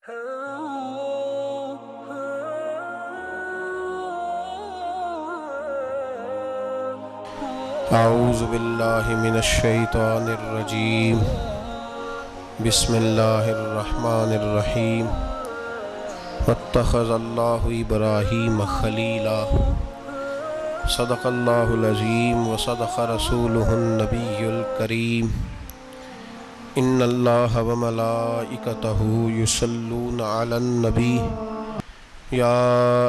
اعوذ باللہ من الشیطان الرجیم بسم اللہ الرحمن الرحیم واتخذ اللہ ابراہیم خلیلا صدق اللہ العظیم وصدق رسولہ النبی الکریم ان اللہ وملائکتہ یصلون علی النبی یا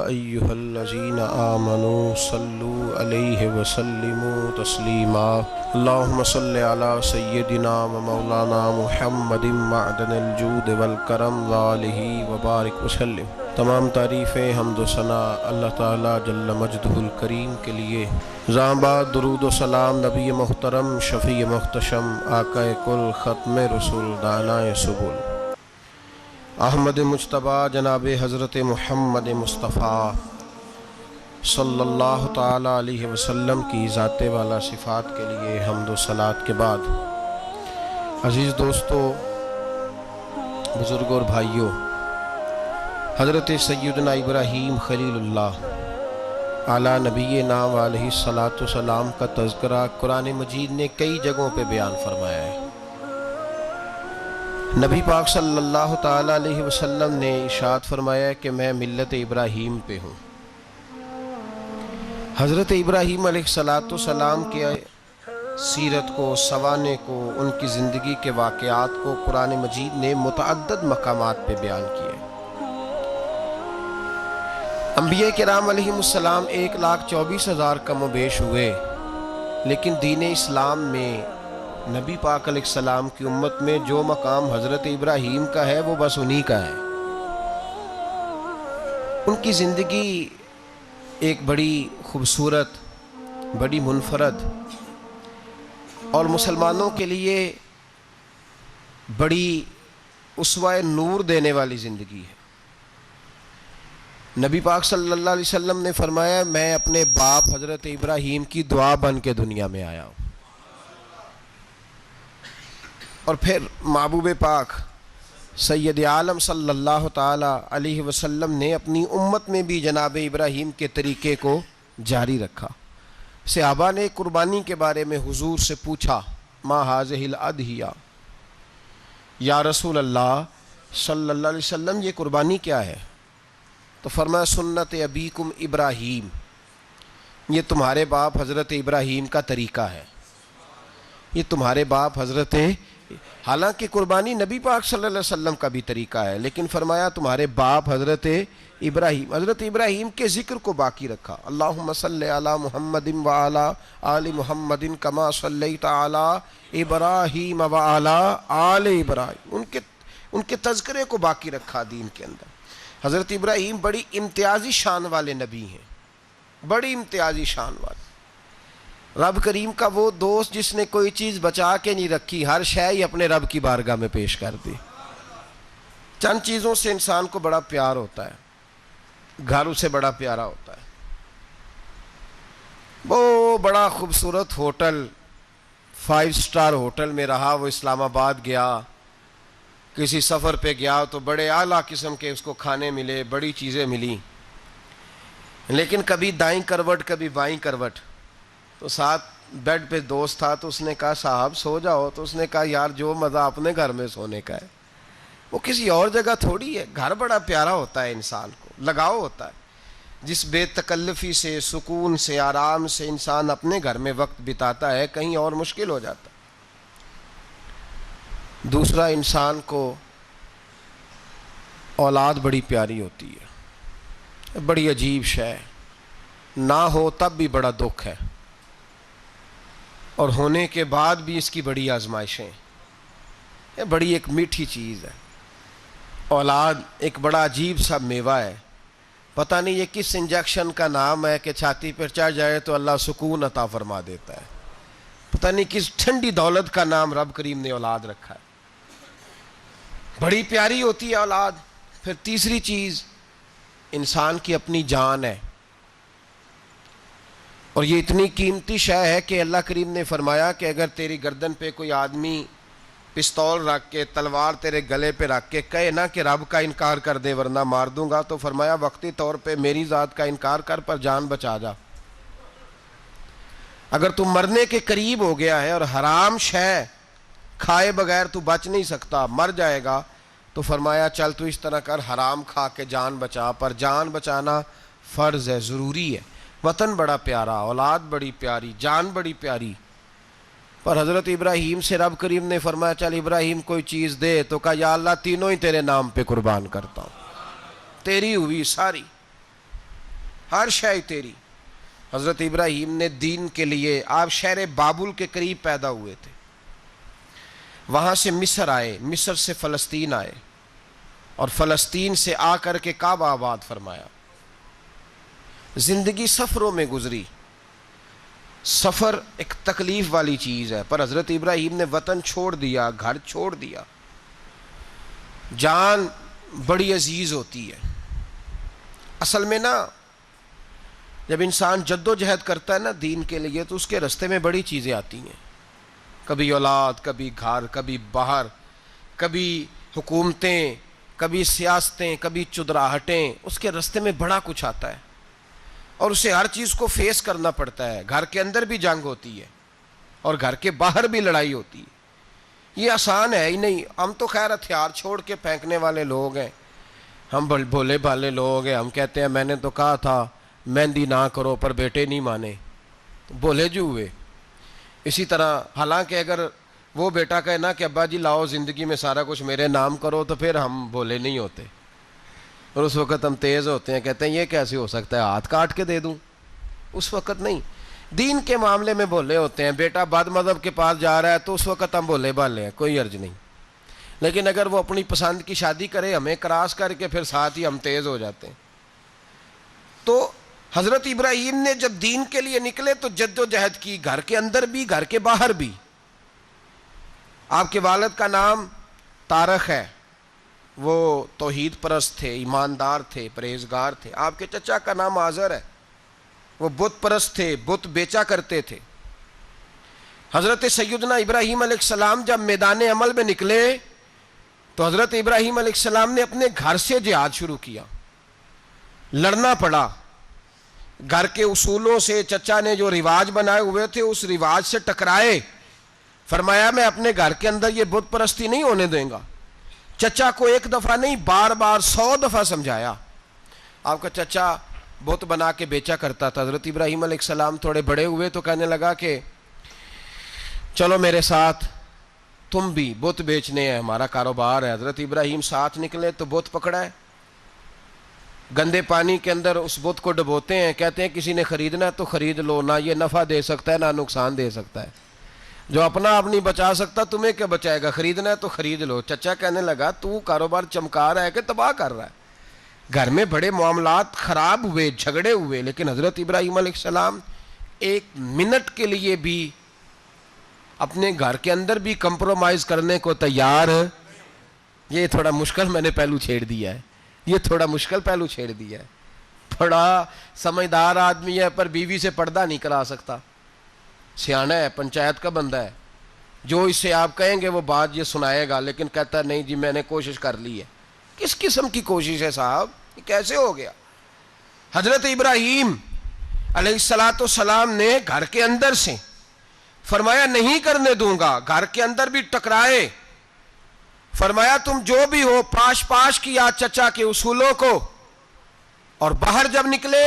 ایہا الذین آمنوا صلوا علیہ وسلموا تسلیما اللہم صل علی سیدنا و مولانا محمد معدن الجود والکرم وآلہ وبارک وسلم۔ تمام تعریفیں حمد و ثنا اللہ تعالیٰ جل مجدہ الکریم کے لیے۔ زاں بعد درود و سلام نبی محترم شفیع محتشم آقا کل ختم رسول دانائے سبل احمد مجتبیٰ جناب حضرت محمد مصطفیٰ صلی اللہ تعالیٰ علیہ وسلم کی ذات والا صفات کے لیے حمد و صلات کے بعد، عزیز دوستو، بزرگوں اور بھائیوں، حضرت سیدنا ابراہیم خلیل اللہ علی نبینا علیہ الصلاۃ والسلام کا تذکرہ قرآن مجید نے کئی جگہوں پہ بیان فرمایا ہے۔ نبی پاک صلی اللہ تعالیٰ علیہ وسلم نے ارشاد فرمایا کہ میں ملت ابراہیم پہ ہوں۔ حضرت ابراہیم علیہ السلام کے سیرت کو، سوانے کو، ان کی زندگی کے واقعات کو قرآن مجید نے متعدد مقامات پہ بیان کیا ہے۔ انبیاء کرام علیہ السلام 1,24,000 کم و بیش ہوئے، لیکن دین اسلام میں نبی پاک علیہ السلام کی امت میں جو مقام حضرت ابراہیم کا ہے وہ بس انہی کا ہے۔ ان کی زندگی ایک بڑی خوبصورت، بڑی منفرد اور مسلمانوں کے لیے بڑی اسوہ نور دینے والی زندگی ہے۔ نبی پاک صلی اللہ علیہ وسلم نے فرمایا میں اپنے باپ حضرت ابراہیم کی دعا بن کے دنیا میں آیا ہوں۔ اور پھر محبوب پاک سید عالم صلی اللہ تعالیٰ علیہ وسلم نے اپنی امت میں بھی جناب ابراہیم کے طریقے کو جاری رکھا۔ صحابہ نے قربانی کے بارے میں حضور سے پوچھا ما ہذہ الاضحیہ، یا رسول اللہ صلی اللہ علیہ وسلم یہ قربانی کیا ہے؟ تو فرمایا سنت ابیکم ابراہیم، یہ تمہارے باپ حضرت ابراہیم کا طریقہ ہے، یہ تمہارے باپ حضرت، حالانکہ قربانی نبی پاک صلی اللہ علیہ وسلم کا بھی طریقہ ہے، لیکن فرمایا تمہارے باپ حضرت ابراہیم کے ذکر کو باقی رکھا۔ اللہم صلی علی محمد وعلی آل محمد کما صلیت علی ابراہیم وعلی آل ابراہیم، ان کے تذکرے کو باقی رکھا دین کے اندر۔ حضرت ابراہیم بڑی امتیازی شان والے نبی ہیں، بڑی امتیازی شان والے۔ رب کریم کا وہ دوست جس نے کوئی چیز بچا کے نہیں رکھی، ہر شے ہی اپنے رب کی بارگاہ میں پیش کر دی۔ چند چیزوں سے انسان کو بڑا پیار ہوتا ہے، گھر اسے بڑا پیارا ہوتا ہے۔ وہ بڑا خوبصورت ہوٹل، 5 سٹار ہوٹل میں رہا، وہ اسلام آباد گیا، کسی سفر پہ گیا تو بڑے اعلیٰ قسم کے اس کو کھانے ملے، بڑی چیزیں ملی، لیکن کبھی دائیں کروٹ کبھی بائیں کروٹ۔ تو ساتھ بیڈ پہ دوست تھا تو اس نے کہا صاحب سو جاؤ، تو اس نے کہا یار جو مزہ اپنے گھر میں سونے کا ہے وہ کسی اور جگہ تھوڑی ہے۔ گھر بڑا پیارا ہوتا ہے، انسان کو لگاؤ ہوتا ہے، جس بے تکلفی سے، سکون سے، آرام سے انسان اپنے گھر میں وقت بتاتا ہے کہیں اور مشکل ہو جاتا ہے۔ دوسرا، انسان کو اولاد بڑی پیاری ہوتی ہے، بڑی عجیب شے، نہ ہو تب بھی بڑا دکھ ہے، اور ہونے کے بعد بھی اس کی بڑی آزمائشیں، یہ بڑی ایک میٹھی چیز ہے۔ اولاد ایک بڑا عجیب سا میوہ ہے، پتہ نہیں یہ کس انجیکشن کا نام ہے کہ چھاتی پر چڑھ جائے تو اللہ سکون عطا فرما دیتا ہے، پتہ نہیں کس ٹھنڈی دولت کا نام رب کریم نے اولاد رکھا ہے، بڑی پیاری ہوتی ہے اولاد۔ پھر تیسری چیز انسان کی اپنی جان ہے، اور یہ اتنی قیمتی شے ہے کہ اللہ کریم نے فرمایا کہ اگر تیری گردن پہ کوئی آدمی پستول رکھ کے تلوار تیرے گلے پہ رکھ کے کہے نہ کہ رب کا انکار کر دے ورنہ مار دوں گا، تو فرمایا وقتی طور پہ میری ذات کا انکار کر پر جان بچا جا۔ اگر تو مرنے کے قریب ہو گیا ہے اور حرام شے کھائے بغیر تو بچ نہیں سکتا، مر جائے گا، تو فرمایا چل تو اس طرح کر، حرام کھا کے جان بچا، پر جان بچانا فرض ہے، ضروری ہے۔ وطن بڑا پیارا، اولاد بڑی پیاری، جان بڑی پیاری، پر حضرت ابراہیم سے رب کریم نے فرمایا چل ابراہیم کوئی چیز دے، تو کہا یا اللہ تینوں ہی تیرے نام پہ قربان کرتا ہوں، تیری ہوئی ساری، ہر شے تیری۔ حضرت ابراہیم نے دین کے لیے، آپ شہر بابل کے قریب پیدا ہوئے تھے، وہاں سے مصر آئے، مصر سے فلسطین آئے، اور فلسطین سے آ کر کے کعبہ آباد فرمایا۔ زندگی سفروں میں گزری، سفر ایک تکلیف والی چیز ہے، پر حضرت ابراہیم نے وطن چھوڑ دیا، گھر چھوڑ دیا۔ جان بڑی عزیز ہوتی ہے اصل میں نا، جب انسان جد و جہد کرتا ہے نا دین کے لیے، تو اس کے راستے میں بڑی چیزیں آتی ہیں، کبھی اولاد، کبھی گھر، کبھی باہر، کبھی حکومتیں، کبھی سیاستیں، کبھی چدراہٹیں، اس کے راستے میں بڑا کچھ آتا ہے، اور اسے ہر چیز کو فیس کرنا پڑتا ہے۔ گھر کے اندر بھی جنگ ہوتی ہے اور گھر کے باہر بھی لڑائی ہوتی ہے، یہ آسان ہے ہی نہیں۔ ہم تو خیر ہتھیار چھوڑ کے پھینکنے والے لوگ ہیں، ہم بھولے بھالے لوگ ہیں، ہم کہتے ہیں میں نے تو کہا تھا مہندی نہ کرو، پر بیٹے نہیں مانے، بھولے جو ہوئے۔ اسی طرح حالانکہ اگر وہ بیٹا کہے نا کہ ابا جی لاؤ زندگی میں سارا کچھ میرے نام کرو، تو پھر ہم بھولے نہیں ہوتے، اور اس وقت ہم تیز ہوتے ہیں، کہتے ہیں یہ کیسے ہو سکتا ہے، ہاتھ کاٹ کے دے دوں۔ اس وقت نہیں، دین کے معاملے میں بھولے ہوتے ہیں۔ بیٹا بد مذہب کے پاس جا رہا ہے تو اس وقت ہم بھولے بھالے ہیں، کوئی عرض نہیں، لیکن اگر وہ اپنی پسند کی شادی کرے ہمیں کراس کر کے، پھر ساتھ ہی ہم تیز ہو جاتے ہیں۔ تو حضرت ابراہیم نے جب دین کے لیے نکلے تو جد و جہد کی، گھر کے اندر بھی گھر کے باہر بھی۔ آپ کے والد کا نام طارق ہے، وہ توحید پرست تھے، ایماندار تھے، پرہیزگار تھے۔ آپ کے چچا کا نام آزر ہے، وہ بت پرست تھے، بت بیچا کرتے تھے۔ حضرت سیدنا ابراہیم علیہ السلام جب میدان عمل میں نکلے تو حضرت ابراہیم علیہ السلام نے اپنے گھر سے جہاد شروع کیا، لڑنا پڑا۔ گھر کے اصولوں سے چچا نے جو رواج بنائے ہوئے تھے اس رواج سے ٹکرائے، فرمایا میں اپنے گھر کے اندر یہ بت پرستی نہیں ہونے دیں گا۔ چچا کو ایک دفعہ نہیں بار بار 100 دفعہ سمجھایا۔ آپ کا چچا بت بنا کے بیچا کرتا تھا۔ حضرت ابراہیم علیہ السلام تھوڑے بڑے ہوئے تو کہنے لگا کہ چلو میرے ساتھ، تم بھی بت بیچنے ہیں، ہمارا کاروبار ہے۔ حضرت ابراہیم ساتھ نکلے تو بت پکڑا ہے، گندے پانی کے اندر اس بت کو ڈبوتے ہیں، کہتے ہیں کسی نے خریدنا ہے تو خرید لو، نہ یہ نفع دے سکتا ہے نہ نقصان دے سکتا ہے، جو اپنا آپ نہیں بچا سکتا تمہیں کیا بچائے گا، خریدنا ہے تو خرید لو۔ چچا کہنے لگا تو کاروبار چمکا رہا ہے کہ تباہ کر رہا ہے۔ گھر میں بڑے معاملات خراب ہوئے، جھگڑے ہوئے، لیکن حضرت ابراہیم علیہ السلام ایک منٹ کے لیے بھی اپنے گھر کے اندر بھی کمپرومائز کرنے کو تیار۔ یہ تھوڑا مشکل میں نے پہلو چھیڑ دیا ہے، یہ تھوڑا مشکل پہلو چھیڑ دیا ہے۔ بڑا سمجھدار آدمی ہے پر بیوی سے پردہ نہیں کرا سکتا، سیانا ہے، پنچایت کا بندہ ہے، جو اس سے آپ کہیں گے وہ بات یہ سنائے گا، لیکن کہتا ہے نہیں جی میں نے کوشش کر لی ہے۔ کس قسم کی کوشش ہے صاحب، یہ کیسے ہو گیا؟ حضرت ابراہیم علیہ السلام نے گھر کے اندر سے فرمایا نہیں کرنے دوں گا، گھر کے اندر بھی ٹکرائے، فرمایا تم جو بھی ہو پاش پاش کیا چچا کے اصولوں کو، اور باہر جب نکلے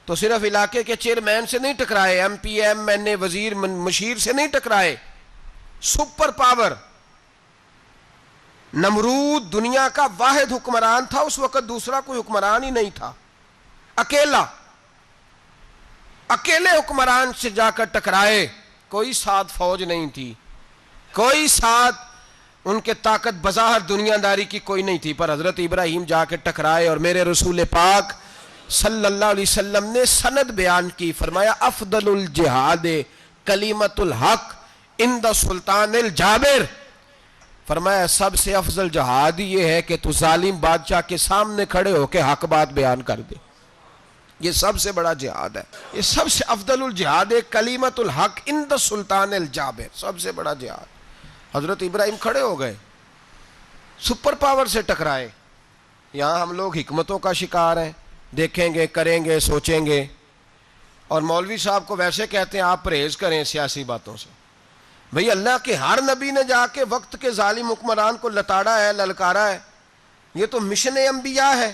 تو صرف علاقے کے چیئرمین سے نہیں ٹکرائے، ایم پی ایم این اے وزیر مشیر سے نہیں ٹکرائے، سپر پاور نمرود دنیا کا واحد حکمران تھا اس وقت، دوسرا کوئی حکمران ہی نہیں تھا، اکیلے حکمران سے جا کر ٹکرائے، کوئی ساتھ فوج نہیں تھی، کوئی ساتھ ان کے طاقت بظاہر دنیا داری کی کوئی نہیں تھی، پر حضرت ابراہیم جا کے ٹکرائے، اور میرے رسول پاک صلی اللہ علیہ وسلم نے سند بیان کی، فرمایا افضل الجہاد کلمۃ الحق عند سلطان الجابر، فرمایا سب سے افضل جہاد یہ ہے کہ تو ظالم بادشاہ کے سامنے کھڑے ہو کے حق بات بیان کر دے، یہ سب سے بڑا جہاد ہے، یہ سب سے افضل الجہاد کلمۃ الحق عند سلطان الجابر، سب سے بڑا جہاد۔ حضرت ابراہیم کھڑے ہو گئے, سپر پاور سے ٹکرائے. یہاں ہم لوگ حکمتوں کا شکار ہیں, دیکھیں گے, کریں گے, سوچیں گے, اور مولوی صاحب کو ویسے کہتے ہیں آپ پرہیز کریں سیاسی باتوں سے. بھئی اللہ کے ہر نبی نے جا کے وقت کے ظالم حکمران کو لتاڑا ہے, للکارا ہے. یہ تو مشن انبیاء ہے.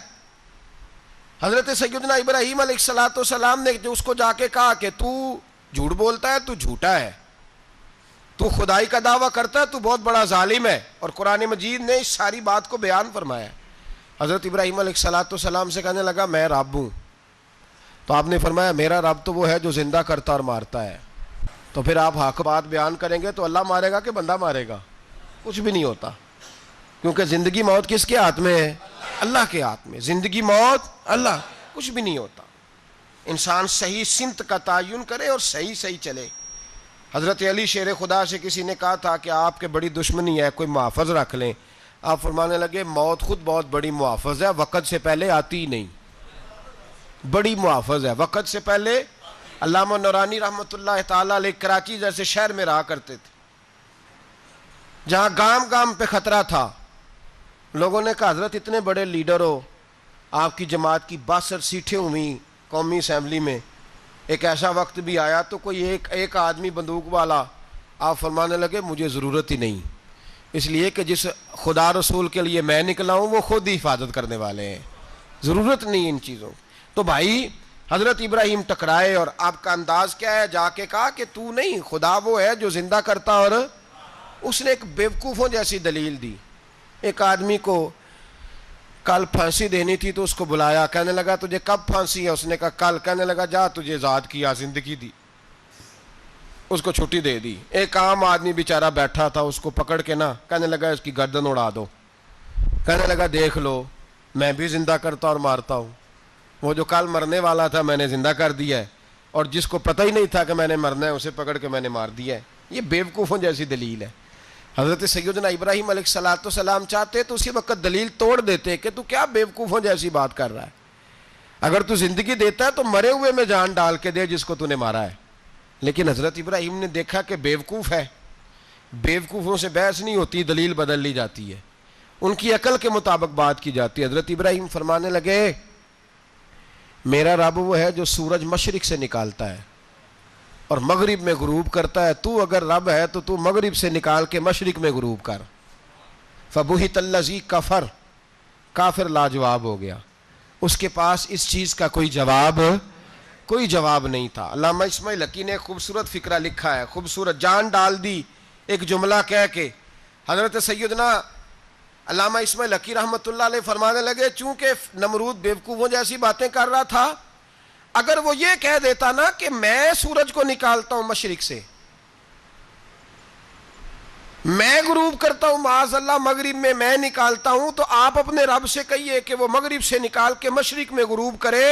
حضرت سیدنا ابراہیم علیہ السلام نے جو اس کو جا کے کہا کہ تو جھوٹ بولتا ہے, تو جھوٹا ہے, تو خدائی کا دعویٰ کرتا ہے, تو بہت بڑا ظالم ہے. اور قرآن مجید نے اس ساری بات کو بیان فرمایا. حضرت ابراہیم علیہ السلام سے کہنے لگا میں رب ہوں. تو آپ نے فرمایا میرا رب تو وہ ہے جو زندہ کرتا اور مارتا ہے. تو پھر آپ حق بات بیان کریں گے تو اللہ مارے گا کہ بندہ مارے گا؟ کچھ بھی نہیں ہوتا, کیونکہ زندگی موت کس کے ہاتھ میں ہے؟ اللہ کے ہاتھ میں. زندگی موت اللہ, کچھ بھی نہیں ہوتا. انسان صحیح سمت کا تعین کرے اور صحیح چلے. حضرت علی شیر خدا سے کسی نے کہا تھا کہ آپ کے بڑی دشمنی ہے, کوئی محافظ رکھ لیں. آپ فرمانے لگے موت خود بہت بڑی محافظ ہے, وقت سے پہلے آتی ہی نہیں. بڑی محافظ ہے, وقت سے پہلے. علامہ نورانی رحمۃ اللہ تعالی علیہ کراچی جیسے شہر میں رہا کرتے تھے, جہاں گام گام پہ خطرہ تھا. لوگوں نے کہا حضرت اتنے بڑے لیڈر ہو, آپ کی جماعت کی 62 سیٹیں ہوئیں قومی اسمبلی میں, ایک ایسا وقت بھی آیا تو کوئی ایک آدمی بندوق والا. آپ فرمانے لگے مجھے ضرورت ہی نہیں, اس لیے کہ جس خدا رسول کے لیے میں نکلا ہوں وہ خود ہی حفاظت کرنے والے ہیں, ضرورت نہیں ان چیزوں. تو بھائی حضرت ابراہیم ٹکرائے, اور آپ کا انداز کیا ہے؟ جا کے کہا کہ تو نہیں, خدا وہ ہے جو زندہ کرتا. اور اس نے ایک بیوقوفوں جیسی دلیل دی. ایک آدمی کو کل پھانسی دینی تھی تو اس کو بلایا, کہنے لگا تجھے کب پھانسی ہے؟ اس نے کہا کل. کہنے لگا جا تجھے آزاد کیا, زندگی دی, اس کو چھٹی دے دی. ایک عام آدمی بیچارہ بیٹھا تھا, اس کو پکڑ کے نا کہنے لگا اس کی گردن اڑا دو. کہنے لگا دیکھ لو میں بھی زندہ کرتا اور مارتا ہوں, وہ جو کل مرنے والا تھا میں نے زندہ کر دیا ہے, اور جس کو پتہ ہی نہیں تھا کہ میں نے مرنا ہے اسے پکڑ کے میں نے مار دیا ہے. یہ بیوقوفوں جیسی دلیل ہے. حضرت سیدنا ابراہیم علیہ السلام چاہتے تو اسی وقت دلیل توڑ دیتے کہ تو کیا بیوقوفوں جیسی بات کر رہا ہے, اگر تو زندگی دیتا ہے تو مرے ہوئے میں جان ڈال کے دے جس کو تو نے مارا ہے. لیکن حضرت ابراہیم نے دیکھا کہ بیوقوف ہے, بیوقوفوں سے بحث نہیں ہوتی, دلیل بدل لی جاتی ہے, ان کی عقل کے مطابق بات کی جاتی ہے. حضرت ابراہیم فرمانے لگے میرا رب وہ ہے جو سورج مشرق سے نکالتا ہے اور مغرب میں غروب کرتا ہے. تو اگر رب ہے تو تو مغرب سے نکال کے مشرق میں غروب کر. فبہت الذی کفر, کافر لاجواب ہو گیا, اس کے پاس اس چیز کا کوئی جواب نہیں تھا. علامہ اسماعیل حقی نے خوبصورت فقرہ لکھا ہے, خوبصورت, جان ڈال دی ایک جملہ کہہ کے. حضرت سیدنا علامہ اسماعیل حقی رحمۃ اللہ علیہ فرمانے لگے چونکہ نمرود بیوقوفوں جیسی باتیں کر رہا تھا, اگر وہ یہ کہہ دیتا نا کہ میں سورج کو نکالتا ہوں مشرق سے, میں غروب کرتا ہوں معاذ اللہ مغرب میں نکالتا ہوں, تو آپ اپنے رب سے کہیے کہ وہ مغرب سے نکال کے مشرق میں غروب کرے.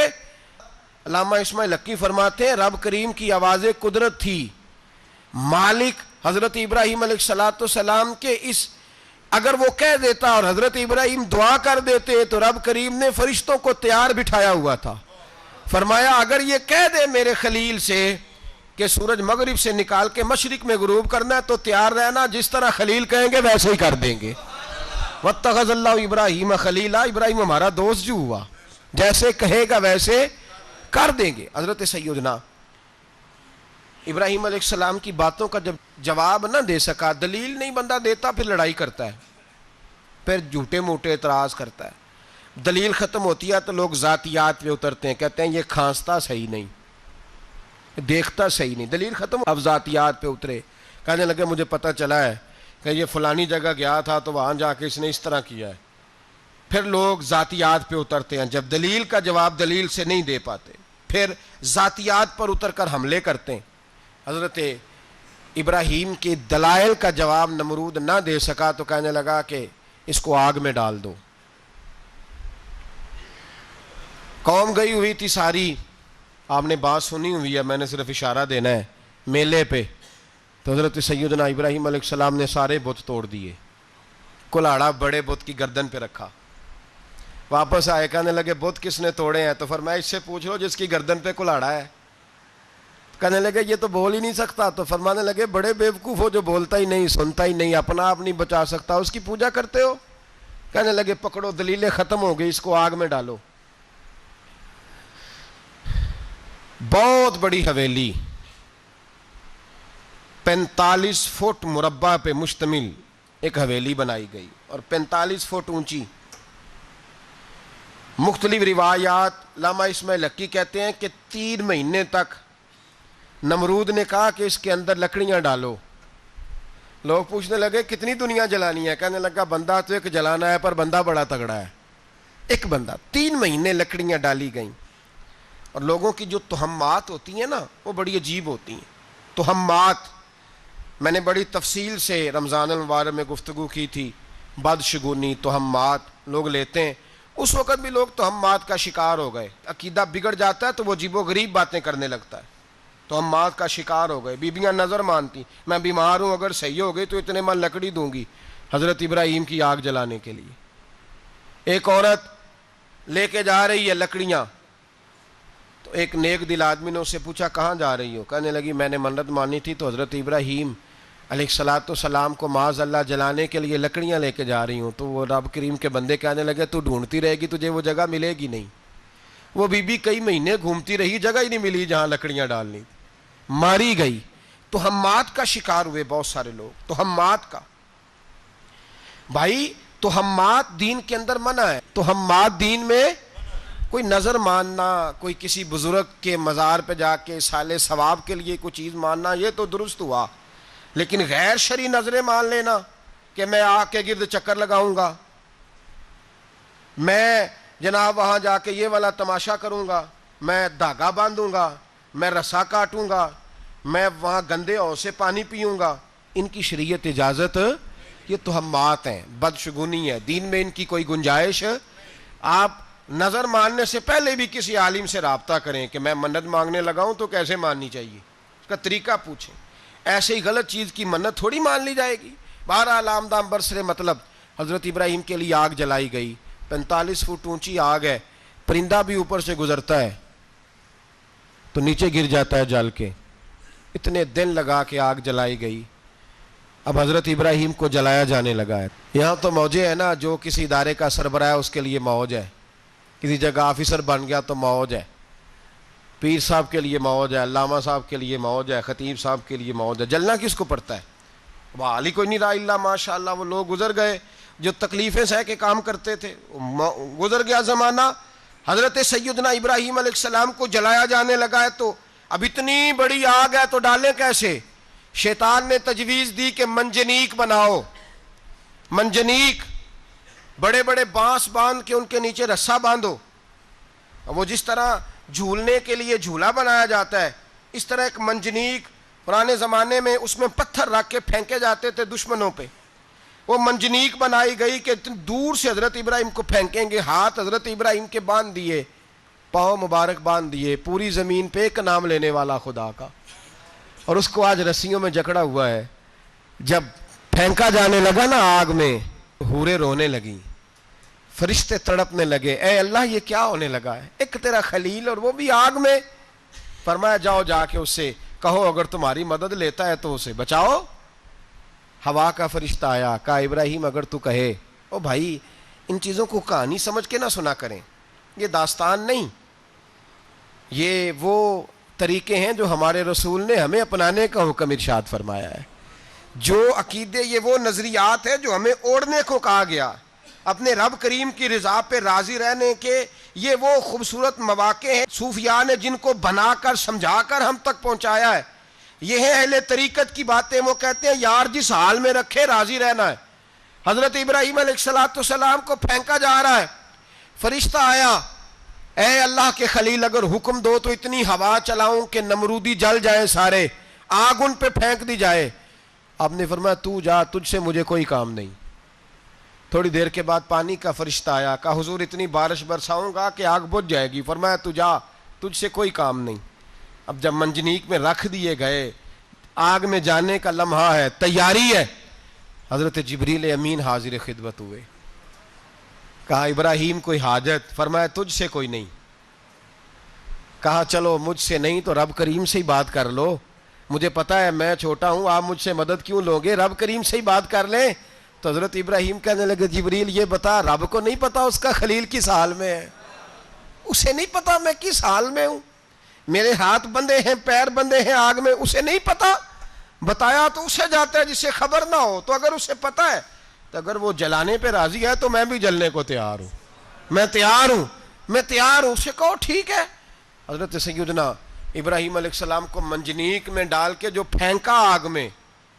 علامہ اسماعیل حقی فرماتے ہیں رب کریم کی آواز قدرت تھی, مالک حضرت ابراہیم علیہ السلام کے اس, اگر وہ کہہ دیتا اور حضرت ابراہیم دعا کر دیتے تو رب کریم نے فرشتوں کو تیار بٹھایا ہوا تھا. فرمایا اگر یہ کہہ دے میرے خلیل سے کہ سورج مغرب سے نکال کے مشرق میں غروب کرنا ہے تو تیار رہنا, جس طرح خلیل کہیں گے ویسے ہی کر دیں گے. واتخذ اللہ ابراہیم خلیلا, ابراہیم ہمارا دوست جو ہوا, جیسے کہے گا ویسے کر دیں گے. حضرت سیدنا ابراہیم علیہ السلام کی باتوں کا جب جواب نہ دے سکا, دلیل نہیں بندہ دیتا, پھر لڑائی کرتا ہے, پھر جھوٹے موٹے اعتراض کرتا ہے. دلیل ختم ہوتی ہے تو لوگ ذاتیات پہ اترتے ہیں, کہتے ہیں یہ کھانستا صحیح نہیں, دیکھتا صحیح نہیں. دلیل ختم, اب ذاتیات پہ اترے, کہنے لگے مجھے پتہ چلا ہے کہ یہ فلانی جگہ گیا تھا تو وہاں جا کے اس نے اس طرح کیا ہے. پھر لوگ ذاتیات پہ اترتے ہیں, جب دلیل کا جواب دلیل سے نہیں دے پاتے پھر ذاتیات پر اتر کر حملے کرتے ہیں. حضرت ابراہیم کے دلائل کا جواب نمرود نہ دے سکا تو کہنے لگا کہ اس کو آگ میں ڈال دو. قوم گئی ہوئی تھی ساری, آپ نے بات سنی ہوئی ہے, میں نے صرف اشارہ دینا ہے, میلے پہ. تو حضرت سیدنا ابراہیم علیہ السلام نے سارے بت توڑ دیے, کلاڑا بڑے بت کی گردن پہ رکھا. واپس آئے, کہنے لگے بت کس نے توڑے ہیں؟ تو فرمایا اس سے پوچھ لو جس کی گردن پہ کلاڑا ہے. کہنے لگے یہ تو بول ہی نہیں سکتا. تو فرمانے لگے بڑے بیوقوف ہو جو بولتا ہی نہیں, سنتا ہی نہیں, اپنا آپ نہیں بچا سکتا, اس کی پوجا کرتے ہو. کہنے لگے پکڑو, دلیلیں ختم ہو گئی, اس کو آگ میں ڈالو. بہت بڑی حویلی 45 فٹ مربع پہ مشتمل ایک حویلی بنائی گئی اور 45 فٹ اونچی. مختلف روایات, علامہ اسماعیل حقی کہتے ہیں کہ 3 مہینے تک نمرود نے کہا کہ اس کے اندر لکڑیاں ڈالو. لوگ پوچھنے لگے کتنی دنیا جلانی ہے؟ کہنے لگا بندہ تو ایک جلانا ہے, پر بندہ بڑا تگڑا ہے, ایک بندہ. 3 مہینے لکڑیاں ڈالی گئیں. اور لوگوں کی جو تہمات ہوتی ہیں نا وہ بڑی عجیب ہوتی ہیں. تہمات میں نے بڑی تفصیل سے رمضان المبارک میں گفتگو کی تھی. بدشگونی, تہمات لوگ لیتے ہیں. اس وقت بھی لوگ تہمات کا شکار ہو گئے. عقیدہ بگڑ جاتا ہے تو وہ عجیب و غریب باتیں کرنے لگتا ہے. تہمات کا شکار ہو گئے. بیبیاں نظر مانتی, میں بیمار ہوں, اگر صحیح ہو گئی تو اتنے من لکڑی دوں گی حضرت ابراہیم کی آگ جلانے کے لیے. ایک عورت لے کے جا رہی ہے لکڑیاں, تو ایک نیک دل آدمی نے اس سے پوچھا کہاں جا رہی ہو؟ کہنے لگی میں نے منت مانی تھی تو حضرت ابراہیم علیہ الصلوۃ والسلام کو معاذ اللہ جلانے کے لیے لکڑیاں لے کے جا رہی ہوں. تو وہ رب کریم کے بندے کہنے لگے تو ڈھونڈتی رہے گی, تجھے وہ جگہ ملے گی نہیں. وہ بی بی کئی مہینے گھومتی رہی, جگہ ہی نہیں ملی جہاں لکڑیاں ڈالنی تھی, ماری گئی. تہمات کا شکار ہوئے بہت سارے لوگ. تہمات کا بھائی, تہمات دین کے اندر منع ہے. تہمات دین میں کوئی نظر ماننا, کوئی کسی بزرگ کے مزار پہ جا کے سالے ثواب کے لیے کوئی چیز ماننا, یہ تو درست ہوا. لیکن غیر شرعی نظریں مان لینا کہ میں آگ کے گرد چکر لگاؤں گا, میں جناب وہاں جا کے یہ والا تماشا کروں گا, میں دھاگا باندھوں گا, میں رسا کاٹوں گا, میں وہاں گندے اور سے پانی پیوں گا, ان کی شریعت اجازت, یہ تہمات ہیں, بدشگونی ہے. دین میں ان کی کوئی گنجائش. آپ نظر ماننے سے پہلے بھی کسی عالم سے رابطہ کریں کہ میں منت مانگنے لگا ہوں تو کیسے ماننی چاہیے, اس کا طریقہ پوچھیں. ایسے ہی غلط چیز کی منت تھوڑی مان لی جائے گی. بہرحال آمدام برسرے مطلب حضرت ابراہیم کے لیے آگ جلائی گئی. 45 فٹ اونچی آگ ہے, پرندہ بھی اوپر سے گزرتا ہے تو نیچے گر جاتا ہے جل کے. اتنے دن لگا کے آگ جلائی گئی. اب حضرت ابراہیم کو جلایا جانے لگا ہے. یہاں تو موجیں ہے نا, جو کسی ادارے کا سربراہ ہے اس کے لیے موج ہے, کسی جگہ آفیسر بن گیا تو موج ہے, پیر صاحب کے لیے موج ہے, علامہ صاحب کے لیے موج ہے, خطیب صاحب کے لیے موج ہے. جلنا کس کو پڑتا ہے؟ وہ علی کوئی نہیں رہا اللہ ماشاء اللہ. وہ لوگ گزر گئے جو تکلیفیں سہ کے کام کرتے تھے, گزر گیا زمانہ. حضرت سیدنا ابراہیم علیہ السلام کو جلایا جانے لگا ہے تو اب اتنی بڑی آگ ہے تو ڈالیں کیسے؟ شیطان نے تجویز دی کہ منجنیق بناؤ. منجنیق, بڑے بڑے بانس باندھ کے ان کے نیچے رسا باندھو. وہ جس طرح جھولنے کے لیے جھولا بنایا جاتا ہے, اس طرح ایک منجنیق پرانے زمانے میں اس میں پتھر رکھ کے پھینکے جاتے تھے دشمنوں پہ. وہ منجنیق بنائی گئی کہ دور سے حضرت ابراہیم کو پھینکیں گے. ہاتھ حضرت ابراہیم کے باندھ دیے, پاؤں مبارک باندھ دیے, پوری زمین پہ ایک نام لینے والا خدا کا. اور اس کو آج رسیوں میں جکڑا ہوا ہے. جب پھینکا جانے لگا نا آگ میں, حوریں رونے لگیں, فرشتے تڑپنے لگے, اے اللہ یہ کیا ہونے لگا ہے؟ ایک تیرا خلیل اور وہ بھی آگ میں. فرمایا جاؤ جا کے اس سے کہو اگر تمہاری مدد لیتا ہے تو اسے بچاؤ. ہوا کا فرشتہ آیا, کہا ابراہیم اگر تو کہے. او بھائی, ان چیزوں کو کہانی سمجھ کے نہ سنا کریں, یہ داستان نہیں, یہ وہ طریقے ہیں جو ہمارے رسول نے ہمیں اپنانے کا حکم ارشاد فرمایا ہے. جو عقیدے, یہ وہ نظریات ہیں جو ہمیں اوڑھنے کو کہا گیا. اپنے رب کریم کی رضا پہ راضی رہنے کے یہ وہ خوبصورت مواقع ہیں صوفیاء نے جن کو بنا کر سمجھا کر ہم تک پہنچایا ہے. یہ ہے اہل طریقت کی باتیں. وہ کہتے ہیں یار جس حال میں رکھے راضی رہنا ہے. حضرت ابراہیم علیہ الصلوۃ والسلام کو پھینکا جا رہا ہے, فرشتہ آیا, اے اللہ کے خلیل اگر حکم دو تو اتنی ہوا چلاؤں کہ نمرودی جل جائیں سارے, آگ ان پہ پھینک دی جائے. آپ نے فرمایا تو جا, تجھ سے مجھے کوئی کام نہیں. تھوڑی دیر کے بعد پانی کا فرشتہ آیا, کہا حضور اتنی بارش برساؤں گا کہ آگ بجھ جائے گی. فرمایا تو جا, تجھ سے کوئی کام نہیں. اب جب منجنیق میں رکھ دیے گئے, آگ میں جانے کا لمحہ ہے, تیاری ہے, حضرت جبریل امین حاضر خدمت ہوئے. کہا ابراہیم کوئی حاجت؟ فرمایا تجھ سے کوئی نہیں. کہا چلو مجھ سے نہیں تو رب کریم سے ہی بات کر لو، مجھے پتا ہے میں چھوٹا ہوں، آپ مجھ سے مدد کیوں لو گے، رب کریم سے ہی بات کر لیں۔ تو حضرت ابراہیم کہنے لگے جبریل یہ بتا، رب کو نہیں پتا اس کا خلیل کس حال میں ہے؟ اسے نہیں پتا میں کس حال میں ہوں، میرے ہاتھ بندھے ہیں، پیر بندھے ہیں آگ میں، اسے نہیں پتا؟ بتایا تو اسے جاتا ہے جسے خبر نہ ہو، تو اگر اسے پتا ہے تو اگر وہ جلانے پہ راضی ہے تو میں بھی جلنے کو تیار ہوں، میں تیار ہوں، میں تیار ہوں۔ اسے کہو ٹھیک ہے۔ حضرت سیدنا ابراہیم علیہ السلام کو منجنیق میں ڈال کے جو پھینکا آگ میں،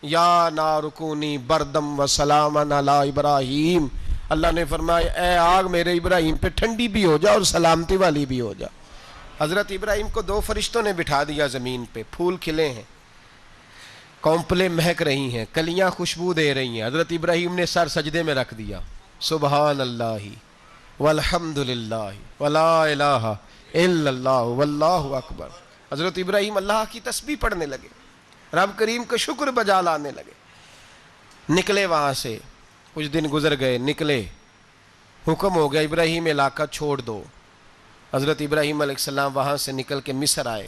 یا نار کونی بردم و سلاما علی ابراہیم، اللہ نے فرمایا اے آگ میرے ابراہیم پہ ٹھنڈی بھی ہو جا اور سلامتی والی بھی ہو جا۔ حضرت ابراہیم کو دو فرشتوں نے بٹھا دیا زمین پہ، پھول کھلے ہیں، کونپلیں مہک رہی ہیں، کلیاں خوشبو دے رہی ہیں۔ حضرت ابراہیم نے سر سجدے میں رکھ دیا، سبحان اللہ والحمد للہ ولا الہ الا اللہ واللہ اکبر۔ حضرت ابراہیم اللہ کی تسبیح پڑھنے لگے، رب کریم کا شکر بجا لانے لگے۔ نکلے وہاں سے، کچھ دن گزر گئے، نکلے، حکم ہو گیا ابراہیم علاقہ چھوڑ دو۔ حضرت ابراہیم علیہ السلام وہاں سے نکل کے مصر آئے،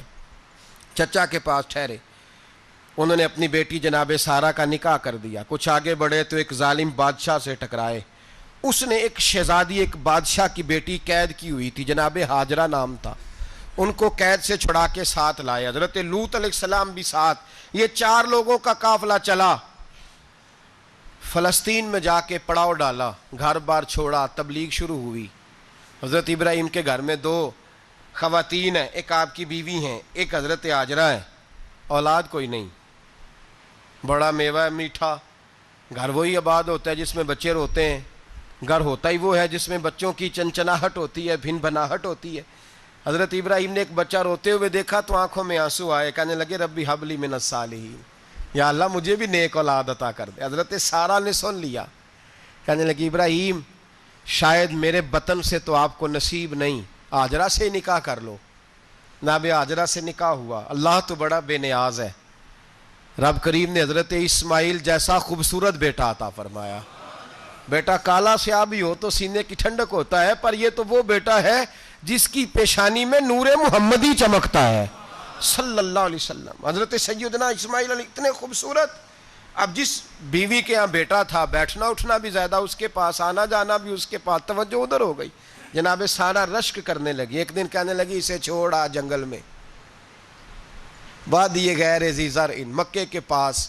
چچا کے پاس ٹھہرے۔ انہوں نے اپنی بیٹی جناب سارہ کا نکاح کر دیا۔ کچھ آگے بڑھے تو ایک ظالم بادشاہ سے ٹکرائے، اس نے ایک شہزادی، ایک بادشاہ کی بیٹی قید کی ہوئی تھی، جناب ہاجرہ نام تھا، ان کو قید سے چھڑا کے ساتھ لائے۔ حضرت لوط علیہ السلام بھی ساتھ، یہ 4 لوگوں کا قافلہ چلا، فلسطین میں جا کے پڑاؤ ڈالا، گھر بار چھوڑا، تبلیغ شروع ہوئی۔ حضرت ابراہیم کے گھر میں 2 خواتین ہیں، ایک آپ کی بیوی ہیں، ایک حضرت ہاجرہ ہے، اولاد کوئی نہیں، بڑا میوہ ہے میٹھا، گھر وہی آباد ہوتا ہے جس میں بچے روتے ہیں، گھر ہوتا ہی وہ ہے جس میں بچوں کی چنچناہٹ ہوتی ہے، بھن بھناہٹ ہوتی ہے۔ حضرت ابراہیم نے ایک بچہ روتے ہوئے دیکھا تو آنکھوں میں آنسو آئے، کہنے لگے ربی حب لی من الصالحین، یا اللہ مجھے بھی نیک اولاد عطا کر دے۔ حضرت سارہ نے سن لیا، کہنے لگی ابراہیم شاید میرے بطن سے تو آپ کو نصیب نہیں، ہاجرہ سے نکاح کر لو۔ جناب ہاجرہ سے نکاح ہوا۔ اللہ تو بڑا بے نیاز ہے، رب کریم نے حضرت اسماعیل جیسا خوبصورت بیٹا عطا فرمایا۔ بیٹا کالا سیاہ بھی ہو تو سینے کی ٹھنڈک ہوتا ہے، پر یہ تو وہ بیٹا ہے جس کی پیشانی میں نور محمدی چمکتا ہے صلی اللہ علیہ وسلم۔ حضرت سیدنا اسماعیل علیہ اتنے خوبصورت، اب جس بیوی کے ہاں بیٹا تھا، بیٹھنا اٹھنا بھی زیادہ اس کے پاس، آنا جانا بھی اس کے پاس، توجہ ادھر ہو گئی۔ جناب سارہ رشک کرنے لگی، ایک دن کہنے لگی اسے چھوڑ آ جنگل میں، وادی غیر ذی زرع، مکے کے پاس۔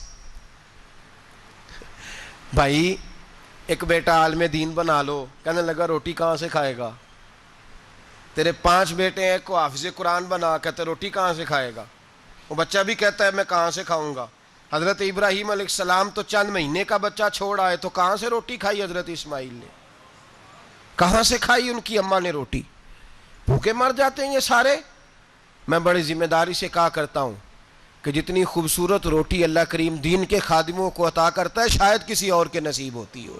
بھائی ایک بیٹا عالم دین بنا لو۔ کہنے لگا روٹی کہاں سے کھائے گا؟ تیرے 5 بیٹے ہیں، کو حافظ قرآن بنا، کہتے روٹی کہاں سے کھائے گا؟ وہ بچہ بھی کہتا ہے میں کہاں سے کھاؤں گا؟ حضرت ابراہیم علیہ السلام تو چند مہینے کا بچہ چھوڑ آئے، تو کہاں سے روٹی کھائی حضرت اسماعیل نے؟ کہاں سے کھائی ان کی اماں نے روٹی؟ بھوکے مر جاتے ہیں یہ سارے۔ میں بڑی ذمہ داری سے کہا کرتا ہوں کہ جتنی خوبصورت روٹی اللہ کریم دین کے خادموں کو عطا کرتا ہے شاید کسی اور کے نصیب ہوتی ہو،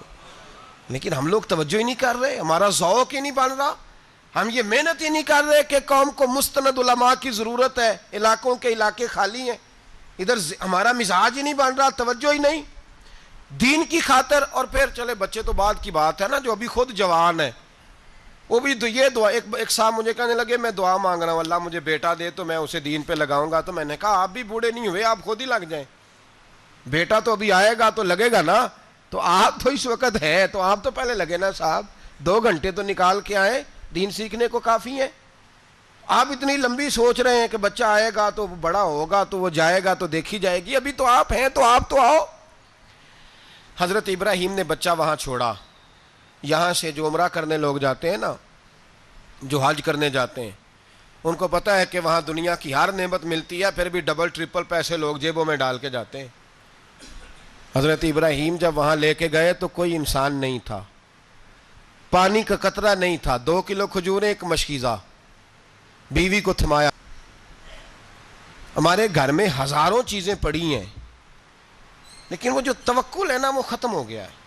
لیکن ہم لوگ توجہ ہی نہیں کر رہے، ہمارا ذوق ہی نہیں بن رہا، ہم یہ محنت ہی نہیں کر رہے کہ قوم کو مستند علماء کی ضرورت ہے، علاقوں کے علاقے خالی ہیں، ادھر ہمارا مزاج ہی نہیں بن رہا، توجہ ہی نہیں دین کی خاطر۔ اور پھر چلے بچے تو بعد کی بات ہے نا، جو ابھی خود جوان ہے وہ بھی یہ دعا، ایک صاحب مجھے کہنے لگے میں دعا مانگ رہا ہوں اللہ مجھے بیٹا دے تو میں اسے دین پہ لگاؤں گا، تو میں نے کہا آپ بھی بوڑھے نہیں ہوئے، آپ خود ہی لگ جائیں، بیٹا تو ابھی آئے گا تو لگے گا نا، تو آپ تو اس وقت ہے تو آپ تو پہلے لگے نا صاحب، 2 گھنٹے تو نکال کے آئیں، دین سیکھنے کو کافی ہے۔ آپ اتنی لمبی سوچ رہے ہیں کہ بچہ آئے گا تو بڑا ہوگا تو وہ جائے گا تو دیکھی جائے گی، ابھی تو آپ ہیں تو آپ تو آؤ۔ حضرت ابراہیم نے بچہ وہاں چھوڑا۔ یہاں سے جو عمرہ کرنے لوگ جاتے ہیں نا، جو حج کرنے جاتے ہیں، ان کو پتہ ہے کہ وہاں دنیا کی ہر نعمت ملتی ہے، پھر بھی ڈبل ٹرپل پیسے لوگ جیبوں میں ڈال کے جاتے ہیں۔ حضرت ابراہیم جب وہاں لے کے گئے تو کوئی انسان نہیں تھا، پانی کا قطرہ نہیں تھا، 2 کلو کھجوریں، ایک مشکیزہ، بیوی کو تھمایا۔ ہمارے گھر میں ہزاروں چیزیں پڑی ہیں، لیکن وہ جو توکل ہے نا وہ ختم ہو گیا ہے۔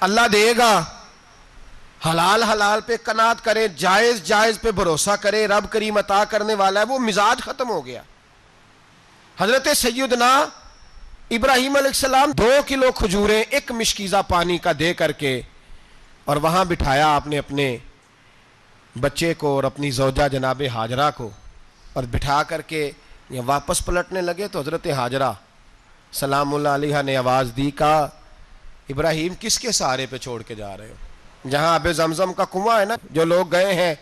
اللہ دے گا، حلال حلال پہ قناعت کرے، جائز جائز پہ بھروسہ کرے، رب کریم عطا کرنے والا ہے، وہ مزاج ختم ہو گیا۔ حضرت سیدنا ابراہیم علیہ السلام 2 کلو کھجوریں، 1 مشکیزہ پانی کا دے کر کے، اور وہاں بٹھایا آپ نے اپنے بچے کو اور اپنی زوجہ جناب ہاجرہ کو اور بٹھا کر کے یہ واپس پلٹنے لگے تو حضرت ہاجرہ سلام اللہ علیہ نے آواز دی، کہا ابراہیم کس کے سہارے پہ چھوڑ کے جا رہے ہو؟ جہاں آب زمزم کا کنواں ہے نا، جو لوگ گئے ہیں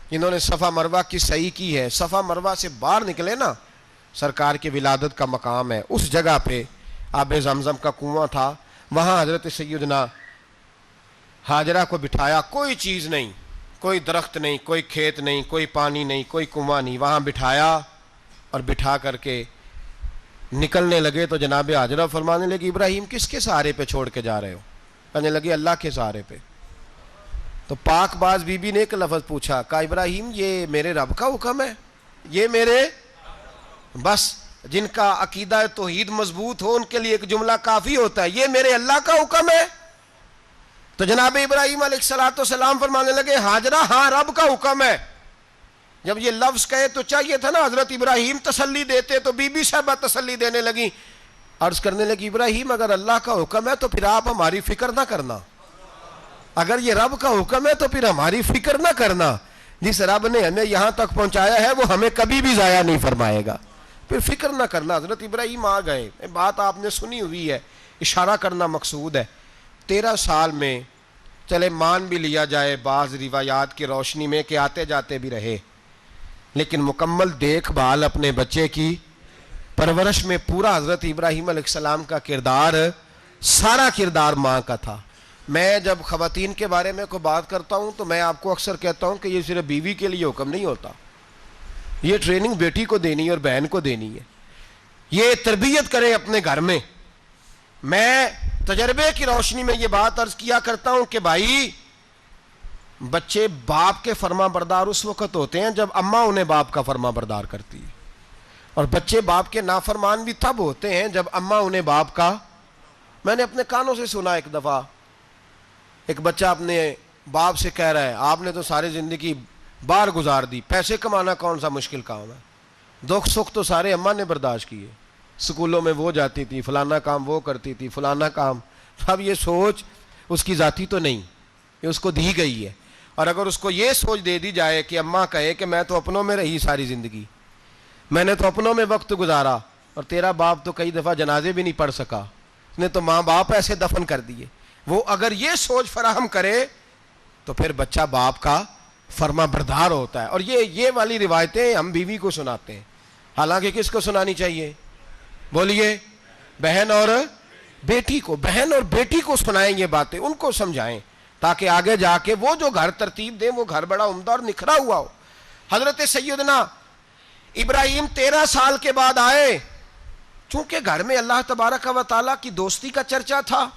جنہوں نے صفا مروہ کی صحیح کی ہے، صفا مروہ سے باہر نکلے نا، سرکار کی ولادت کا مقام ہے، اس جگہ پہ آب زمزم کا کنواں تھا، وہاں حضرت سیدنا ہاجرہ کو بٹھایا، کوئی چیز نہیں، کوئی درخت نہیں، کوئی کھیت نہیں، کوئی پانی نہیں، کوئی کنواں نہیں، وہاں بٹھایا اور بٹھا کر کے نکلنے لگے تو جناب ہاجرہ فرمانے لگی ابراہیم کس کے سہارے پہ چھوڑ کے جا رہے ہو؟ کہنے لگی اللہ کے سہارے پہ۔ تو پاک باز بی بی نے ایک لفظ پوچھا، کہا ابراہیم یہ میرے رب کا حکم ہے، یہ میرے بس جن کا عقیدہ توحید مضبوط ہو ان کے لیے ایک جملہ کافی ہوتا ہے، یہ میرے اللہ کا حکم ہے۔ تو جناب ابراہیم علیہ السلام فرمانے لگے ہاجرہ ہاں رب کا حکم ہے۔ جب یہ لفظ کہے تو چاہیے تھا نا حضرت ابراہیم تسلی دیتے، تو بی بی صاحبہ تسلی دینے لگی، عرض کرنے لگی ابراہیم اگر اللہ کا حکم ہے تو پھر آپ ہماری فکر نہ کرنا، اگر یہ رب کا حکم ہے تو پھر ہماری فکر نہ کرنا، جس رب نے ہمیں یہاں تک پہنچایا ہے وہ ہمیں کبھی بھی ضائع نہیں فرمائے گا، پھر فکر نہ کرنا۔ حضرت ابراہیم آ گئے، بات آپ نے سنی ہوئی ہے، اشارہ کرنا مقصود ہے۔ 13 سال میں چلے مان بھی لیا جائے بعض روایات کی روشنی میں کہ آتے جاتے بھی رہے، لیکن مکمل دیکھ بھال اپنے بچے کی پرورش میں پورا حضرت ابراہیم علیہ السلام کا کردار، سارا کردار ماں کا تھا۔ میں جب خواتین کے بارے میں کوئی بات کرتا ہوں تو میں آپ کو اکثر کہتا ہوں کہ یہ صرف بیوی کے لیے حکم نہیں ہوتا، یہ ٹریننگ بیٹی کو دینی ہے اور بہن کو دینی ہے، یہ تربیت کریں اپنے گھر میں۔ میں تجربے کی روشنی میں یہ بات عرض کیا کرتا ہوں کہ بھائی بچے باپ کے فرما بردار اس وقت ہوتے ہیں جب اماں انہیں باپ کا فرما بردار کرتی ہے، اور بچے باپ کے نافرمان بھی تب ہوتے ہیں جب اماں انہیں باپ کا۔ میں نے اپنے کانوں سے سنا ایک دفعہ ایک بچہ اپنے باپ سے کہہ رہا ہے آپ نے تو ساری زندگی باہر گزار دی، پیسے کمانا کون سا مشکل کام ہے، دکھ سکھ تو سارے اماں نے برداشت کیے، سکولوں میں وہ جاتی تھی، فلانا کام وہ کرتی تھی، فلانا کام۔ اب یہ سوچ اس کی ذاتی تو نہیں، یہ اس کو دی گئی ہے، اور اگر اس کو یہ سوچ دے دی جائے کہ اماں کہے کہ میں تو اپنوں میں رہی ساری زندگی، میں نے تو اپنوں میں وقت گزارا، اور تیرا باپ تو کئی دفعہ جنازے بھی نہیں پڑھ سکا، اس نے تو ماں باپ ایسے دفن کر دیے، وہ اگر یہ سوچ فراہم کرے تو پھر بچہ باپ کا فرما بردار ہوتا ہے۔ اور یہ والی روایتیں ہم بیوی کو سناتے ہیں، حالانکہ کس کو سنانی چاہیے؟ بولیے، بہن اور بیٹی کو، بہن اور بیٹی کو سنائیں یہ باتیں، ان کو سمجھائیں تاکہ آگے جا کے وہ جو گھر ترتیب دیں وہ گھر بڑا عمدہ اور نکھرا ہوا ہو۔ حضرت سیدنا ابراہیم 13 سال کے بعد آئے، چونکہ گھر میں اللہ تبارک و تعالیٰ کی دوستی کا چرچا تھا،